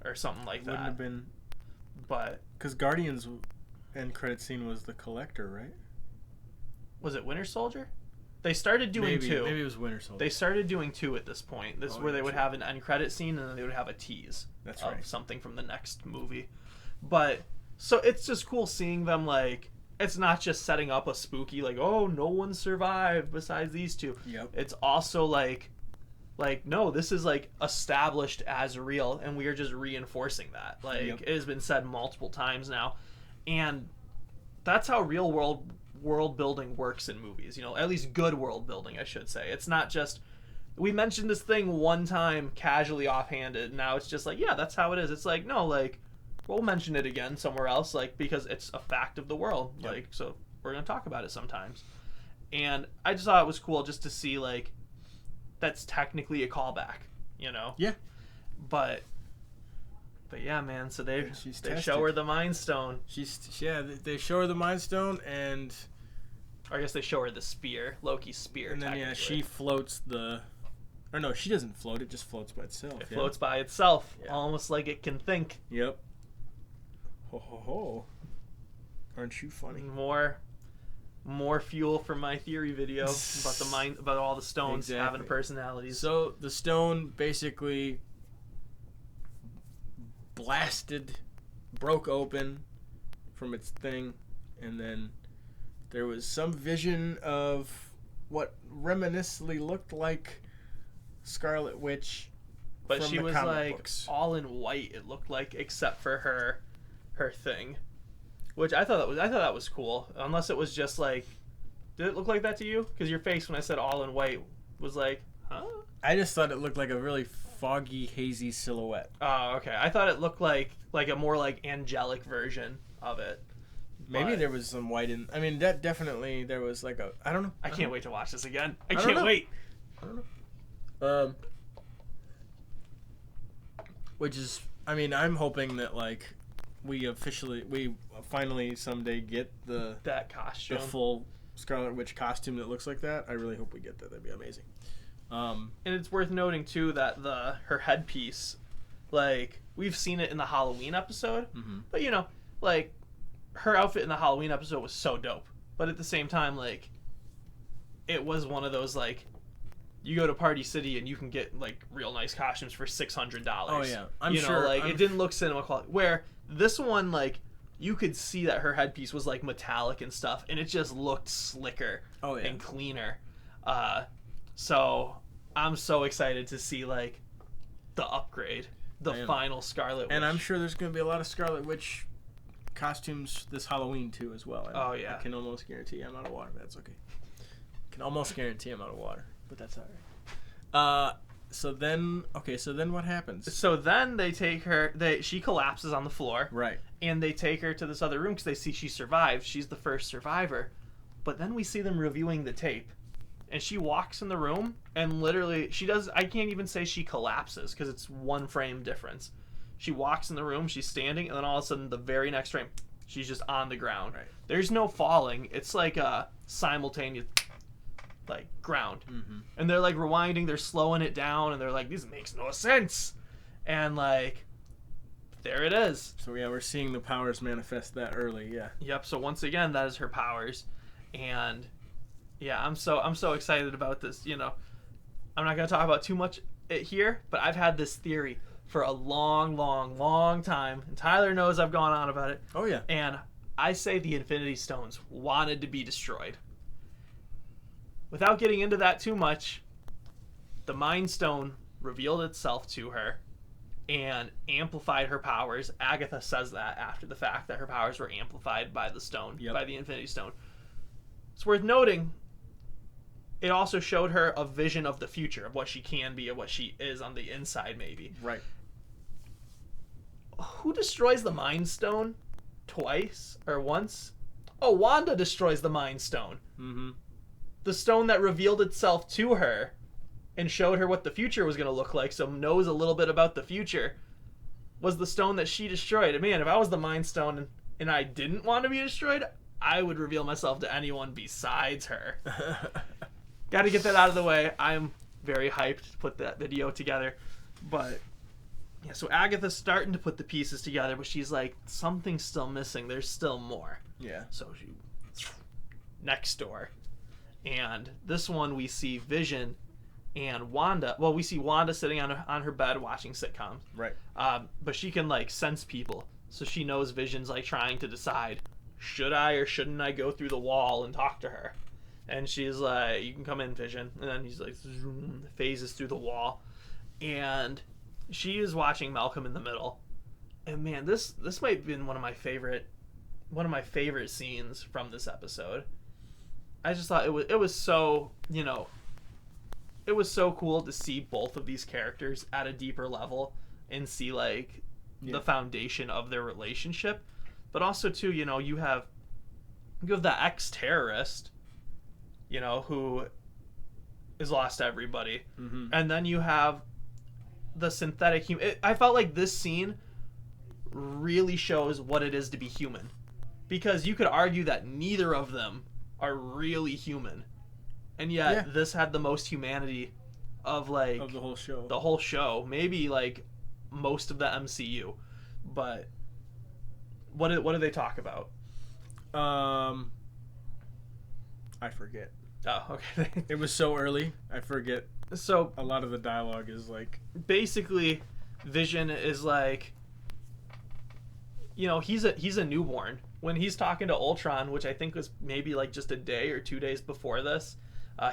or something like that. Wouldn't have been, but because Guardians end credit scene was the Collector, right? Was it Winter Soldier? They started doing two. Maybe it was Winter Soldier. They started doing two at this point. This is where they would have an end credit scene and then they would have a tease of something from the next movie. But so it's just cool seeing them, like, it's not just setting up a spooky, like, oh, no one survived besides these two. Yep. It's also like no, this is like established as real and we are just reinforcing that. Like, it has been said multiple times now. And that's how real world building works in movies, at least good world building, I should say. It's not just we mentioned this thing one time casually offhanded, now it's just like, yeah, that's how it is. It's like, no, like, we'll mention it again somewhere else, like, because it's a fact of the world. Like, so we're gonna talk about it sometimes. And I just thought it was cool just to see, like, that's technically a callback, Yeah. But yeah, man, so they show her the Mind Stone. They show her the Mind Stone, and or I guess they show her the spear, Loki's spear. And then she floats or no, she doesn't float. It just floats by itself. It floats by itself, almost like it can think. Yep. Ho ho ho! Aren't you funny? More fuel for my theory video about all the stones having personalities. So the stone basically broke open, from its thing, and then there was some vision of what reminiscently looked like Scarlet Witch, but from she the was comic like books. all in white. It looked like, except for her thing, which I thought that was cool. Unless it was just like, did it look like that to you? Because your face when I said all in white was like, huh? I just thought it looked like a really foggy, hazy silhouette. Oh, okay. I thought it looked like a more like angelic version of it. Maybe But there was some white in. I mean, that definitely there was like a. I don't know. I can't wait to watch this again. I don't can't know. wait. I don't know. Which is, I mean, I'm hoping that like we finally someday get the That costume. full Scarlet Witch costume that looks like that. I really hope we get that. That'd be amazing. And it's worth noting too that her headpiece, like we've seen it in the Halloween episode, but you know, like her outfit in the Halloween episode was so dope. But at the same time, like it was one of those like you go to Party City and you can get like real nice costumes for $600. Oh yeah, I'm you know, sure. like it didn't look cinema quality. Where this one, like you could see that her headpiece was like metallic and stuff, and it just looked slicker and cleaner. So I'm so excited to see like the upgrade, the final Scarlet Witch. And I'm sure there's going to be a lot of Scarlet Witch costumes this Halloween too as well. I can almost guarantee I'm out of water. That's okay. Can almost guarantee I'm out of water, but that's all right. So then what happens? So then they take her. She collapses on the floor. Right. And they take her to this other room because they see she survived. She's the first survivor. But then we see them reviewing the tape. And she walks in the room and literally I can't even say she collapses because it's one frame difference. She walks in the room, she's standing, and then all of a sudden the very next frame, she's just on the ground. Right. There's no falling. It's like a simultaneous like ground. And they're like rewinding, they're slowing it down, and they're like, this makes no sense. And like there it is. So yeah, we're seeing the powers manifest that early, yeah. Yep, so once again that is her powers. And yeah, I'm so excited about this. You know, I'm not gonna talk about too much here, but I've had this theory for a long time, and Tyler knows I've gone on about it. Oh yeah. And I say the Infinity Stones wanted to be destroyed. Without getting into that too much, the Mind Stone revealed itself to her and amplified her powers. Agatha says that after the fact, that her powers were amplified by the stone, by the Infinity Stone. It's worth noting, it also showed her a vision of the future, of what she can be, of what she is on the inside, maybe. Right. Who destroys the Mind Stone twice or once? Oh, Wanda destroys the Mind Stone. The stone that revealed itself to her and showed her what the future was going to look like, so knows a little bit about the future, was the stone that she destroyed. Man, if I was the Mind Stone and I didn't want to be destroyed, I would reveal myself to anyone besides her. Got to get that out of the way. I'm very hyped to put that video together. But yeah, so Agatha's starting to put the pieces together, but she's like, something's still missing. There's still more. Yeah. So she next door. And this one we see Vision and Wanda. Well, we see Wanda sitting on her bed watching sitcoms. Right. But she can like sense people. So she knows Vision's like trying to decide, should I or shouldn't I go through the wall and talk to her? And she's like, you can come in, Vision. And then he's like, phases through the wall. And she is watching Malcolm in the Middle. And man, this might have been one of my favorite scenes from this episode. I just thought it was so, you know, it was so cool to see both of these characters at a deeper level and see like the foundation of their relationship. But also too, you know, you have the ex-terrorist, you know, who is lost everybody. And then you have the synthetic human. I felt like this scene really shows what it is to be human. Because you could argue that neither of them are really human. And yet this had the most humanity of like of the whole show. The whole show. Maybe like most of the MCU. But what do they talk about? I forget. Oh, okay. It was so early. I forget. So a lot of the dialogue is like basically Vision is like, you know, he's a newborn when he's talking to Ultron, which I think was maybe like just a day or 2 days before this,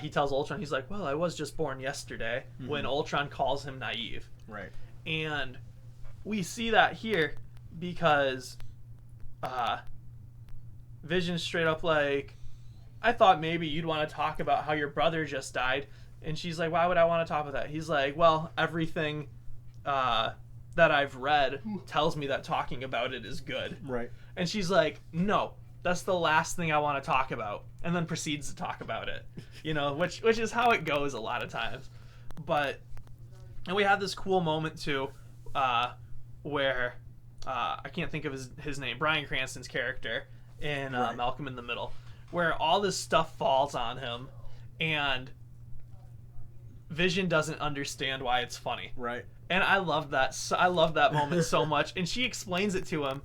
he tells Ultron, he's like, well, I was just born yesterday, when Ultron calls him naive. Right. And we see that here because Vision's straight up like, I thought maybe you'd want to talk about how your brother just died. And she's like, why would I want to talk about that? He's like, well, everything that I've read tells me that talking about it is good. Right. And she's like, no, that's the last thing I want to talk about. And then proceeds to talk about it, you know, which is how it goes a lot of times. And we had this cool moment too, where I can't think of his name, Bryan Cranston's character in Malcolm in the Middle, where all this stuff falls on him, and Vision doesn't understand why it's funny. Right. And I love that. I love that moment so much. And she explains it to him.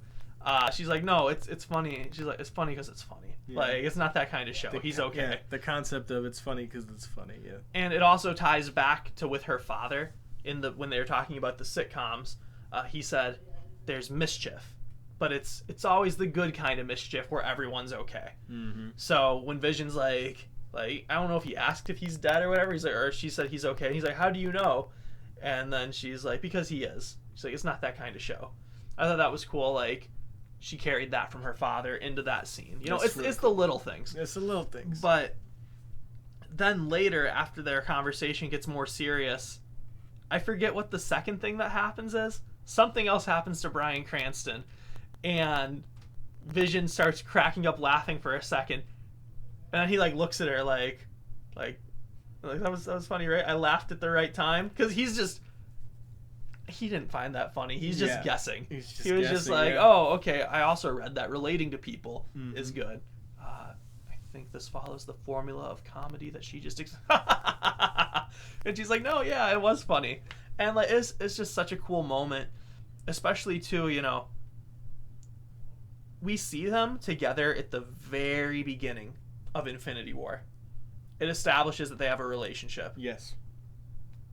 She's like, no, it's funny. She's like, it's funny because it's funny. Yeah. Like, it's not that kind of show. He's okay. Yeah, the concept of it's funny because it's funny. Yeah. And it also ties back to with her father when they were talking about the sitcoms. He said, "There's mischief, but it's always the good kind of mischief where everyone's okay." Mm-hmm. So when Vision's like I don't know if he asked if he's dead or whatever. He's like, or she said he's okay. And he's like, how do you know? And then she's like, because he is. She's like, it's not that kind of show. I thought that was cool. Like, she carried that from her father into that scene. You know, it's really cool. The little things. It's the little things. But then later, after their conversation gets more serious, I forget what the second thing that happens is. Something else happens to Bryan Cranston, and Vision starts cracking up laughing for a second, and then he like looks at her like that was funny, right? I laughed at the right time, because he didn't find that funny. He's just guessing. He was just like, oh, okay, I also read that relating to people is good. I think this follows the formula of comedy that she just and she's like, no, yeah, it was funny. And like it's just such a cool moment, especially too, you know, we see them together at the very beginning of Infinity War. It establishes that they have a relationship. Yes.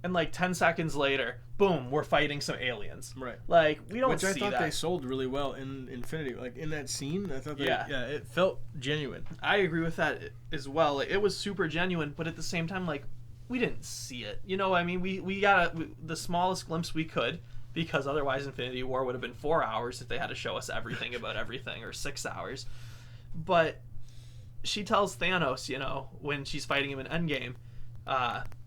And like 10 seconds later, boom, we're fighting some aliens. Right. Like, we don't see that. Which I thought they sold really well in Infinity. Like, in that scene, I thought it felt genuine. I agree with that as well. Like, it was super genuine, but at the same time, like, we didn't see it. You know what I mean? We got the smallest glimpse we could, because otherwise Infinity War would have been 4 hours if they had to show us everything about everything, or 6 hours. But she tells Thanos, you know, when she's fighting him in Endgame,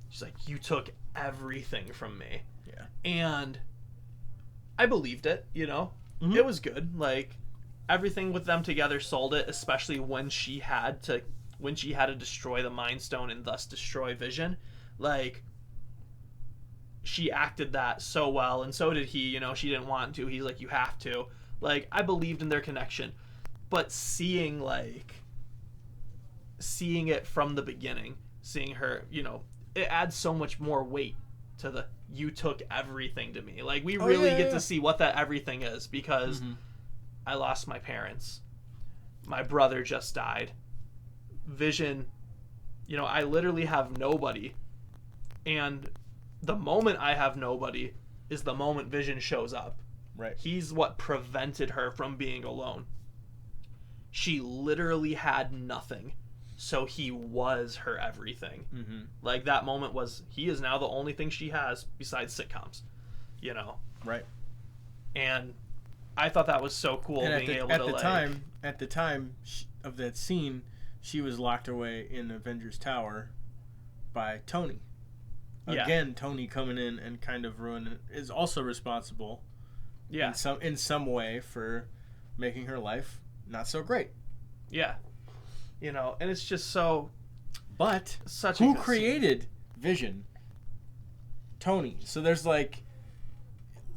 she's like, you took everything from me. Yeah. And I believed it, you know. Mm-hmm. It was good. Like, everything with them together sold it, especially when she had to destroy the Mind Stone and thus destroy Vision. Like, she acted that so well, and so did he. You know, she didn't want to. He's like, you have to. Like, I believed in their connection. But seeing it from the beginning, seeing her, you know, it adds so much more weight to the you took everything to me. Like, we really get to see what that everything is, because I lost my parents. My brother just died. Vision, you know, I literally have nobody. And the moment I have nobody is the moment Vision shows up. Right. He's what prevented her from being alone. She literally had nothing. So he was her everything. Mm-hmm. Like, that moment was, he is now the only thing she has besides sitcoms, you know? Right. And I thought that was so cool, and being able to, At the time of that scene, she was locked away in Avengers Tower by Tony. Again, Tony coming in and kind of ruining, is also responsible in some way for making her life not so great. Yeah. You know, and it's just so... But who created Vision? Tony. So there's like...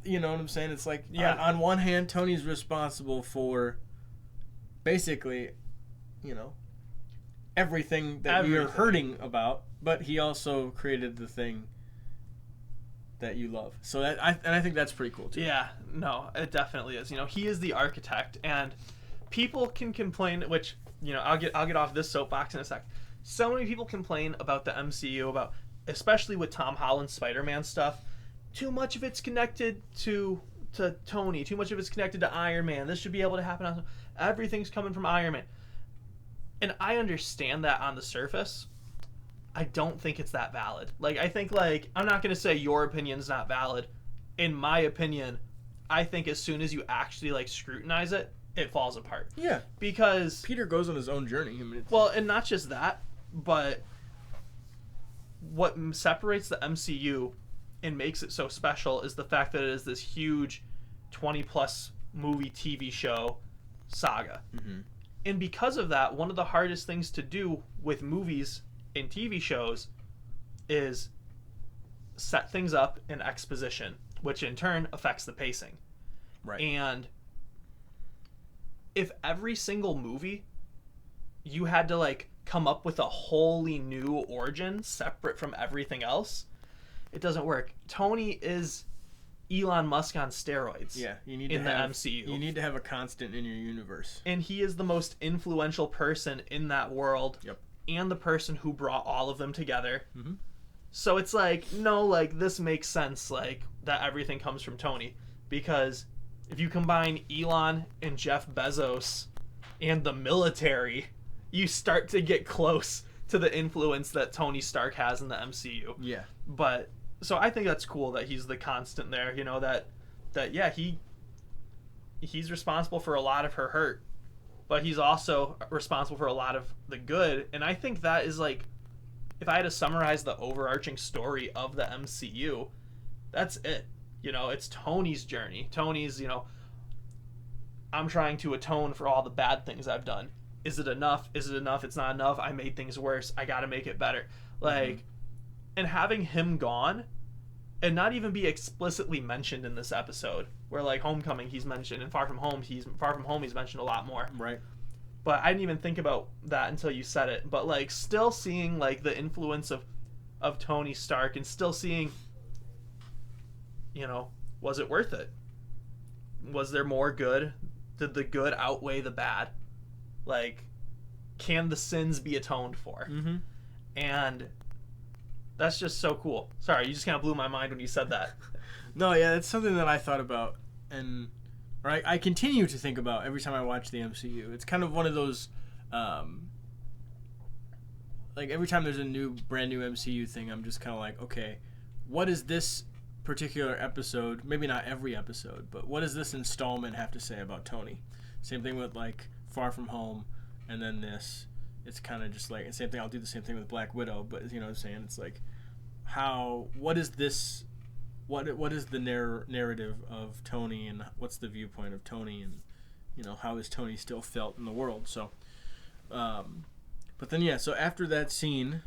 You know what I'm saying? It's like, on one hand, Tony's responsible for basically, you know, everything that you're hurting about, but he also created the thing that you love. So I think that's pretty cool too. Yeah, no, it definitely is. You know, he is the architect, and people can complain, which, you know, I'll get off this soapbox in a sec. So many people complain about the MCU, especially with Tom Holland's Spider-Man stuff. Too much of it's connected to to Tony. Too much of it's connected to Iron Man. This should be able to happen. Everything's coming from Iron Man. And I understand that on the surface. I don't think it's that valid. Like, I think, like, I'm not going to say your opinion's not valid. In my opinion, I think as soon as you actually, like, scrutinize it, it falls apart. Yeah. Because Peter goes on his own journey. I mean, well, and not just that, but what separates the MCU and makes it so special is the fact that it is this huge 20-plus movie TV show saga. Mm-hmm. And because of that, one of the hardest things to do with movies and TV shows is set things up in exposition, which in turn affects the pacing. Right. And if every single movie you had to, like, come up with a wholly new origin separate from everything else, it doesn't work. Tony is Elon Musk on steroids. Yeah, you need in to have, the MCU. You need to have a constant in your universe. And he is the most influential person in that world. Yep. And the person who brought all of them together. Mm-hmm. So it's like, no, like, this makes sense, like, that everything comes from Tony. Because if you combine Elon and Jeff Bezos and the military, you start to get close to the influence that Tony Stark has in the MCU. Yeah. But, so I think that's cool that he's the constant there, you know, that yeah, he's responsible for a lot of her hurt. But he's also responsible for a lot of the good. And I think that is, like, if I had to summarize the overarching story of the MCU, that's it. You know, it's Tony's journey. Tony's, you know, I'm trying to atone for all the bad things I've done. Is it enough? Is it enough? It's not enough. I made things worse. I got to make it better. Like, and having him gone and not even be explicitly mentioned in this episode, where, like, Homecoming he's mentioned and Far From Home he's mentioned a lot more. Right. But I didn't even think about that until you said it. But, like, still seeing, like, the influence of Tony Stark and still seeing, you know, was it worth it? Was there more good? Did the good outweigh the bad? Like, can the sins be atoned for? Mm-hmm. And that's just so cool. Sorry, you just kind of blew my mind when you said that. No, yeah, it's something that I thought about, and I continue to think about every time I watch the MCU. It's kind of one of those, like, every time there's a brand new MCU thing, I'm just kind of like, okay, what is this particular episode, maybe not every episode, but what does this installment have to say about Tony? Same thing with, like, Far From Home, and then this. It's kind of just like, and same thing, I'll do the same thing with Black Widow, but, you know what I'm saying? It's like, what is this, what is the narrative of Tony, and what's the viewpoint of Tony, and, you know, how is Tony still felt in the world? So, but then, yeah, so after that scene,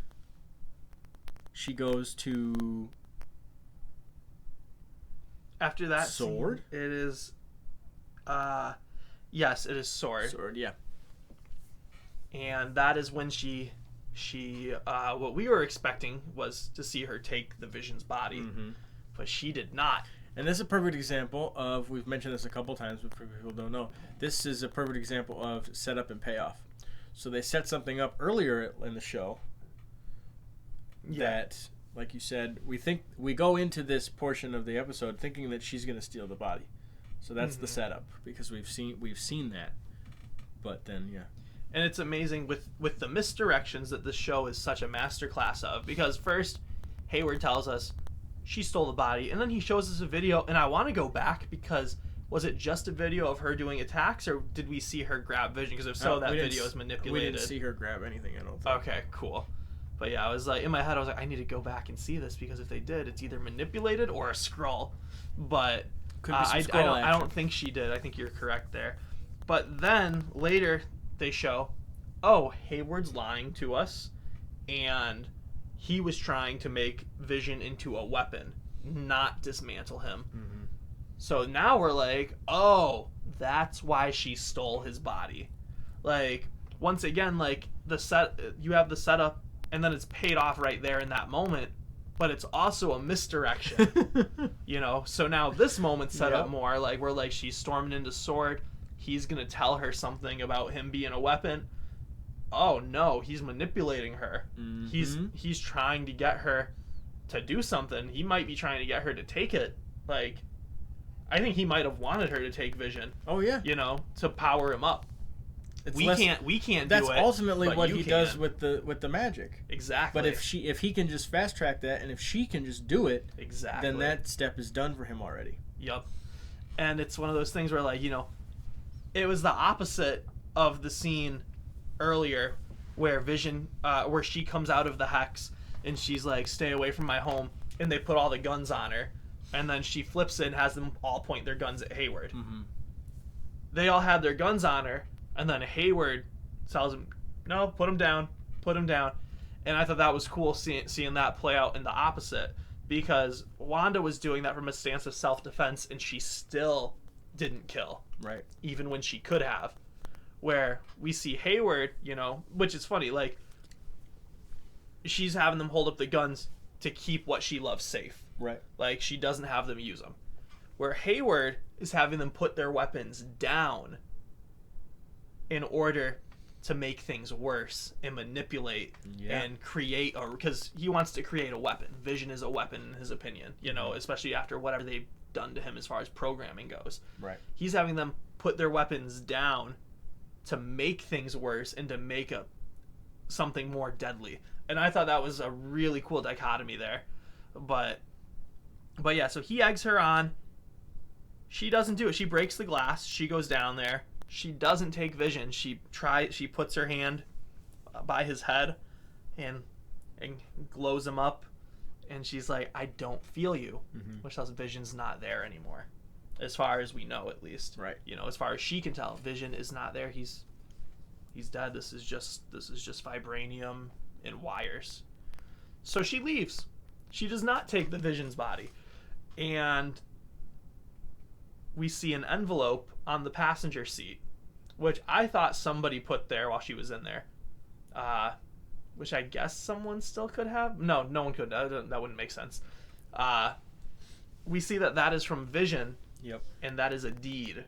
she goes to... After that Sword? Scene, it is, yes, it is Sword. Sword, yeah. And that is when she what we were expecting was to see her take the Vision's body, but she did not. And this is a perfect example of, we've mentioned this a couple times, but for people who don't know, this is a perfect example of setup and payoff. So they set something up earlier in the show that, like you said, we go into this portion of the episode thinking that she's going to steal the body. So that's the setup, because we've seen that. But then, yeah. And it's amazing with the misdirections that this show is such a masterclass of. Because first, Hayward tells us she stole the body, and then he shows us a video, and I want to go back because was it just a video of her doing attacks, or did we see her grab Vision? Because if so, that video is manipulated. We didn't see her grab anything, I don't think. Okay, cool. But yeah, I was like, in my head, I was like, I need to go back and see this, because if they did, it's either manipulated or a scroll. But I don't think she did. I think you're correct there. But then later they show, oh, Hayward's lying to us, and he was trying to make Vision into a weapon, not dismantle him. Mm-hmm. So now we're like, oh, that's why she stole his body. Like, once again, like, you have the setup, and then it's paid off right there in that moment, but it's also a misdirection. You know, so now this moment's set up more like, we're like, she's storming into Sword, he's gonna tell her something about him being a weapon. Oh no, he's manipulating her. Mm-hmm. He's trying to get her to do something. He might be trying to get her to take it. Like, I think he might have wanted her to take Vision. Oh yeah. To power him up. We can't do it. That's ultimately what he does with the magic. Exactly. But if he can just fast track that, and if she can just do it, exactly, then that step is done for him already. Yep. And it's one of those things where, like, it was the opposite of the scene earlier where Vision, where she comes out of the hex and she's like, "Stay away from my home," and they put all the guns on her, and then she flips it and has them all point their guns at Hayward. Mm-hmm. They all had their guns on her, and then Hayward tells him, "No, put him down, put him down." And I thought that was cool seeing that play out in the opposite, because Wanda was doing that from a stance of self-defense, and she still didn't kill. Right. Even when she could have. Where we see Hayward, which is funny, like, she's having them hold up the guns to keep what she loves safe. Right. Like, she doesn't have them use them. Where Hayward is having them put their weapons down in order to make things worse and manipulate and create, because he wants to create a weapon. Vision is a weapon in his opinion, especially after whatever they've done to him as far as programming goes. Right. He's having them put their weapons down to make things worse and to make something more deadly. And I thought that was a really cool dichotomy there. But yeah, so he eggs her on. She doesn't do it. She breaks the glass. She goes down there. She doesn't take Vision. She puts her hand by his head and glows him up, and she's like, "I don't feel you," which tells Vision's not there anymore, as far as we know, at least. Right. As far as she can tell, Vision is not there. He's dead. This is just vibranium and wires. So she leaves. She does not take the Vision's body, and we see an envelope on the passenger seat, which I thought somebody put there while she was in there, which I guess someone still could have. No one could. That wouldn't make sense. We see that is from Vision. Yep. And that is a deed.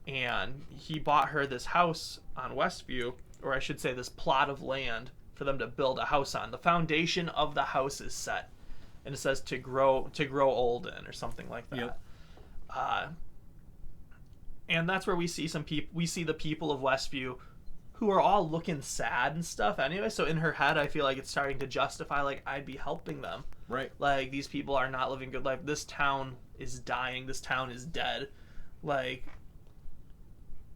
And he bought her this house on Westview, or I should say this plot of land for them to build a house on. The foundation of the house is set, and it says to grow old in, or something like that. Yep. And that's where we see we see the people of Westview who are all looking sad and stuff anyway. So in her head, I feel like it's starting to justify, like, I'd be helping them. Right. Like, these people are not living good life. This town is dying. This town is dead. Like,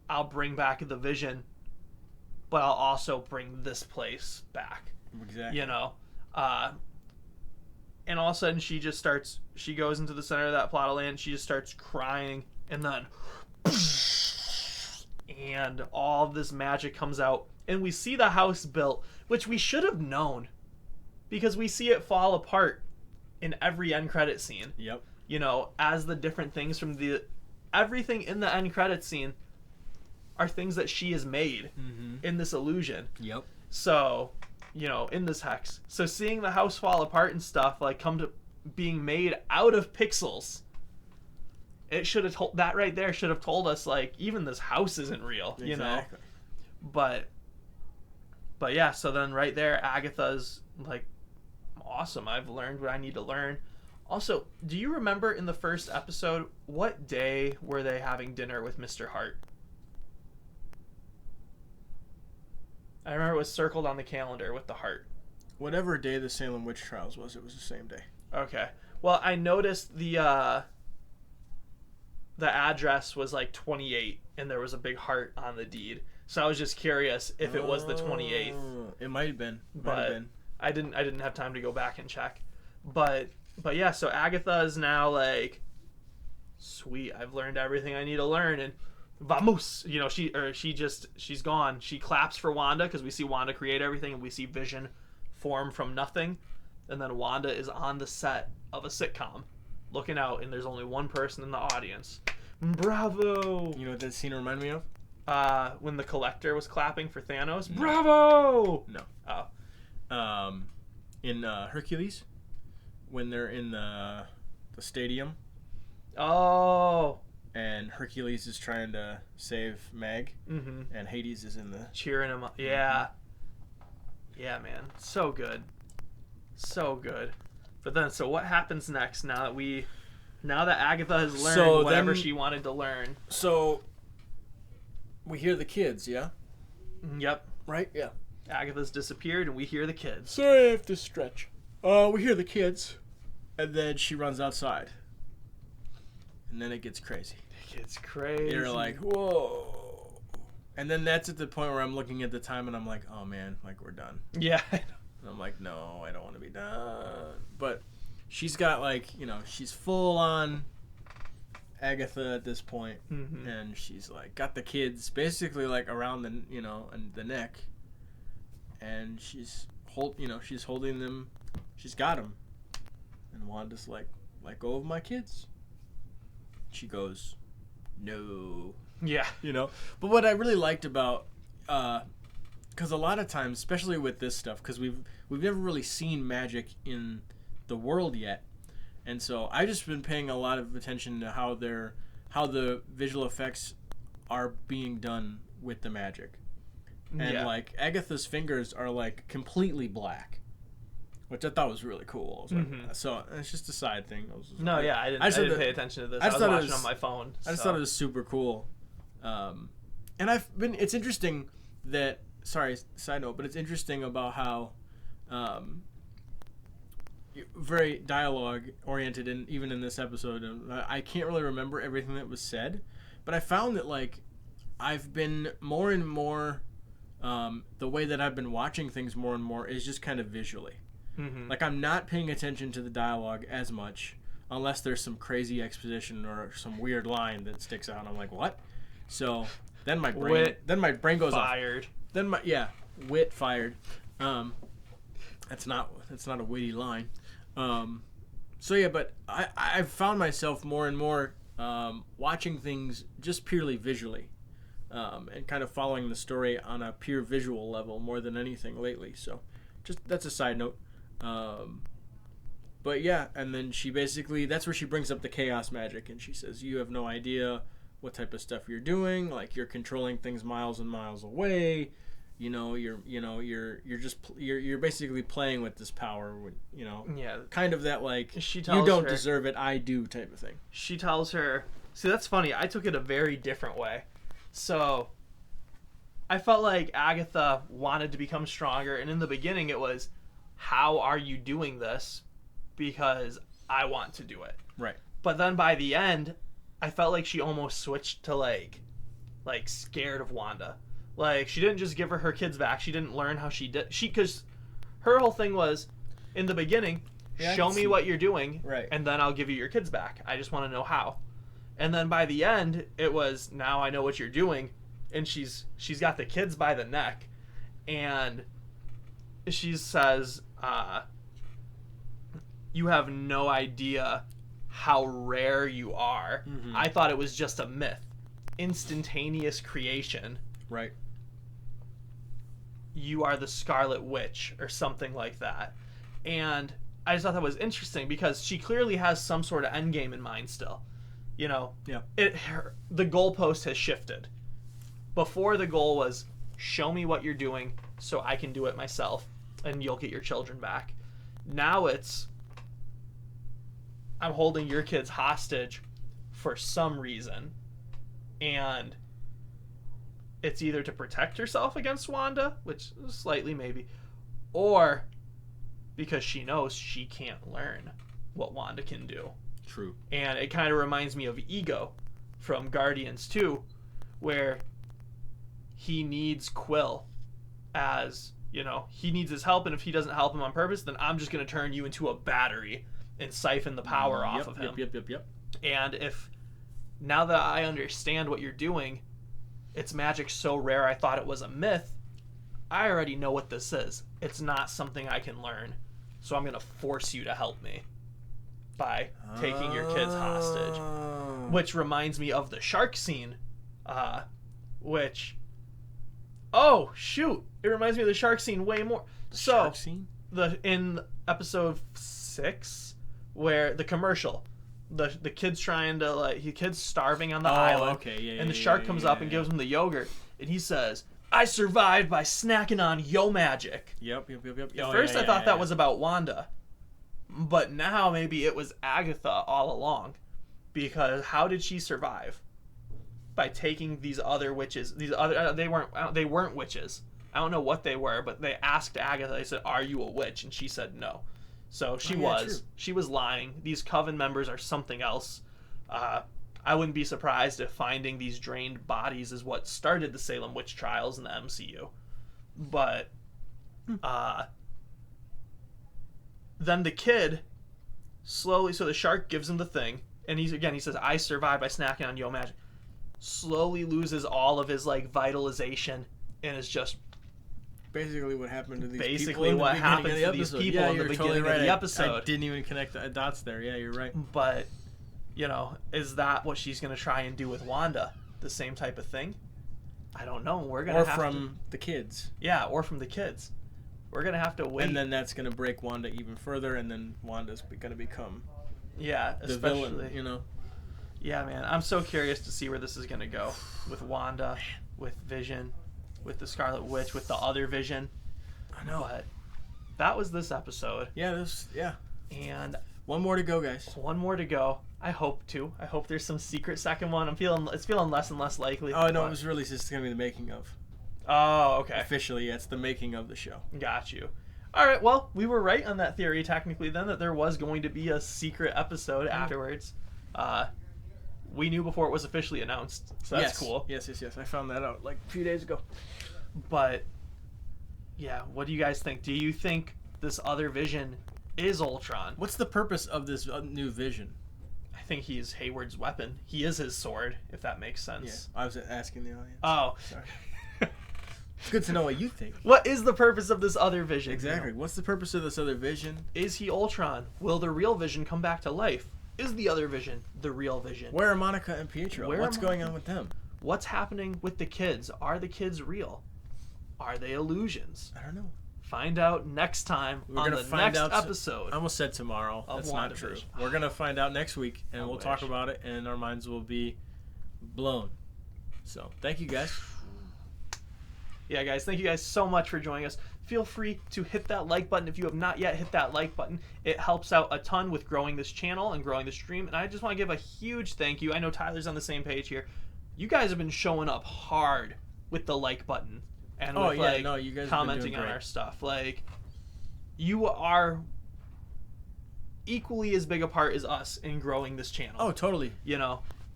I'll bring back the Vision, but I'll also bring this place back. Exactly. And all of a sudden she goes into the center of that plot of land. She just starts crying, and then and all of this magic comes out, and we see the house built, which we should have known, because we see it fall apart in every end credit scene. Yep. As the different things from everything in the end credit scene are things that she has made in this illusion. Yep. So, in this hex. So seeing the house fall apart and stuff, like, come to being made out of pixels, it should have told that right there should have told us, like, even this house isn't real, Exactly. But yeah, so then right there, Agatha's like, awesome, I've learned what I need to learn. Also, do you remember in the first episode, what day were they having dinner with Mr. Hart? I remember it was circled on the calendar with the heart. Whatever day the Salem witch trials was, it was the same day. Okay. Well, I noticed the address was like 28, and there was a big heart on the deed. So I was just curious if it was the 28th. It might have been. I didn't have time to go back and check. But yeah, so Agatha is now like, sweet, I've learned everything I need to learn, and vamos, she's gone. She claps for Wanda, because we see Wanda create everything, and we see Vision form from nothing, and then Wanda is on the set of a sitcom looking out, and there's only one person in the audience. Bravo! You know what that scene reminded me of? When the Collector was clapping for Thanos. No. Bravo! No. Oh. In Hercules, when they're in the stadium. Oh. And Hercules is trying to save Meg, and Hades is in the... cheering him up. Yeah. Yeah, man. So good. So good. But then, so what happens next now that we Now that Agatha has learned whatever she wanted to learn. So we hear the kids, yeah? Yep. Right? Yeah. Agatha's disappeared, and we hear the kids. Sorry, I have to stretch. We hear the kids, and then she runs outside. And then it gets crazy. It gets crazy. You're like, whoa. And then that's at the point where I'm looking at the time, and I'm like, oh, man, like, we're done. Yeah. And I'm like, no, I don't want to be done. But she's got, like, you know, she's full on Agatha at this point, and she's, like, got the kids basically, like, around the, you know, and the neck. And she's holding them. She's got them. And Wanda's like, let go of my kids. She goes, no. Yeah. You know? But what I really liked about, because a lot of times, especially with this stuff, because we've never really seen magic in the world yet. And so I've just been paying a lot of attention to how the visual effects are being done with the magic. And, like, Agatha's fingers are, like, completely black, which I thought was really cool. Was like, so it's just a side thing. I didn't pay attention to this. I was watching on my phone. I just thought it was super cool. And it's interesting that, sorry, side note, but it's interesting about how very dialogue-oriented, and even in this episode, I can't really remember everything that was said, but I found that, like, I've been more and more... the way that I've been watching things more and more is just kind of visually. Like, I'm not paying attention to the dialogue as much unless there's some crazy exposition or some weird line that sticks out. I'm like, what? So then my brain goes fired. Off. Wit fired. That's not a witty line. But I've found myself more and more watching things just purely visually. And kind of following the story on a pure visual level more than anything lately. So, just that's a side note. But yeah, and then she basically, that's where she brings up the chaos magic, and she says, you have no idea what type of stuff you're doing. Like, you're controlling things miles and miles away. You're basically playing with this power. Kind of that, like, you don't deserve it, I do type of thing. She tells her. See, that's funny. I took it a very different way. So, I felt like Agatha wanted to become stronger, and in the beginning it was, how are you doing this? Because I want to do it. Right. But then by the end, I felt like she almost switched to, like scared of Wanda. Like, she didn't just give her kids back. She didn't learn how she did. Because her whole thing was, in the beginning, show me what you're doing, right, and then I'll give you your kids back. I just want to know how. And then by the end, it was, now I know what you're doing. And she's got the kids by the neck. And she says, you have no idea how rare you are. I thought it was just a myth. Instantaneous creation. Right. You are the Scarlet Witch, or something like that. And I just thought that was interesting, because she clearly has some sort of end game in mind still. The goalpost has shifted. Before, the goal was, show me what you're doing so I can do it myself, and you'll get your children back. Now it's, I'm holding your kids hostage for some reason, and it's either to protect herself against Wanda, which slightly maybe, or because she knows she can't learn what Wanda can do. True. And it kind of reminds me of Ego from Guardians 2, where he needs Quill as, he needs his help, and if he doesn't help him on purpose, then I'm just going to turn you into a battery and siphon the power off of him. Yep. And if, now that I understand what you're doing, it's magic so rare I thought it was a myth, I already know what this is. It's not something I can learn, so I'm going to force you to help me by taking your kids hostage. Which reminds me of the shark scene, which... Oh, shoot! It reminds me of the shark scene way more. Shark scene? In episode 6, where the commercial, the kid's trying to, kid's starving on the island. Okay, and the shark comes up and gives him the yogurt, and he says, I survived by snacking on yo magic. Yep. At first I thought that was about Wanda, but now maybe it was Agatha all along. because how did she survive? By taking these other witches. These other they weren't witches. I don't know what they were, but they asked Agatha. They said, "Are you a witch?" And she said no. So she was. True. She was lying. These coven members are something else. I wouldn't be surprised if finding these drained bodies is what started the Salem witch trials in the MCU. But then the kid slowly, so the shark gives him the thing, and he says, "I survived by snacking on Yo Magic." Slowly loses all of his like vitalization and is just basically what happened to these basically people what happened to these people in the beginning of the episode. I didn't even connect the dots there. Yeah, you're right. But is that what she's gonna try and do with Wanda? The same type of thing? I don't know. We're gonna the kids. Yeah, or from the kids. We're gonna have to wait. And then that's gonna break Wanda even further, and then Wanda's gonna become the villain. Yeah, man. I'm so curious to see where this is gonna go with Wanda, with Vision, with the Scarlet Witch, with the other Vision. I know. But that was this episode. Yeah, And one more to go, guys. One more to go. I hope there's some secret second one. It's feeling less and less likely. Oh no, it was really just gonna be the making of. Oh, okay. Officially, yeah, it's the making of the show. Got you. All right. Well, we were right on that theory technically. Then that there was going to be a secret episode afterwards. We knew before it was officially announced, so that's cool. Yes. I found that out like a few days ago. But yeah, what do you guys think? Do you think this other Vision is Ultron? What's the purpose of this new Vision? I think he's Hayward's weapon. He is his sword, if that makes sense. Yeah, I was asking the audience. Oh, sorry. It's good to know what you think. What is the purpose of this other Vision? Exactly. What's the purpose of this other Vision? Is he Ultron? Will the real Vision come back to life? Is the other Vision the real Vision? Where are Monica and Pietro? What's going on with them? What's happening with the kids? Are the kids real? Are they illusions? I don't know. Find out next time on the next episode. I almost said tomorrow. That's not true. We're going to find out next week, and we'll talk about it, and our minds will be blown. So, thank you, guys. Yeah, guys, thank you guys so much for joining us. Feel free to hit that like button if you have not yet hit that like button. It helps out a ton with growing this channel and growing the stream. And I just want to give a huge thank you. I know Tyler's on the same page here. You guys have been showing up hard with the like button and you guys commenting on our stuff. Like, you are equally as big a part as us in growing this channel. Oh, totally.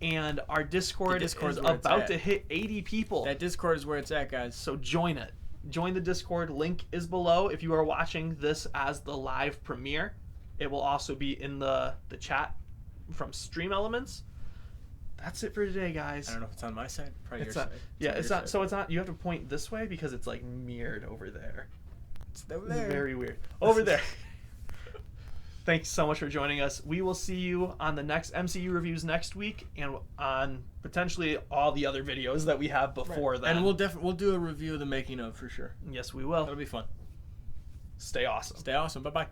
And our Discord is about to hit 80 people. That Discord is where it's at, guys. So join it. Join the Discord. Link is below. If you are watching this as the live premiere, it will also be in the chat from Stream Elements. That's it for today, guys. I don't know if it's on my side. Probably your side. Yeah, it's not. So it's not. You have to point this way because it's like mirrored over there. It's over there. It's very weird. Over there. Thanks so much for joining us. We will see you on the next MCU reviews next week, and on potentially all the other videos that we have before then. And we'll do a review of the making of for sure. Yes, we will. That'll be fun. Stay awesome. Stay awesome. Bye-bye.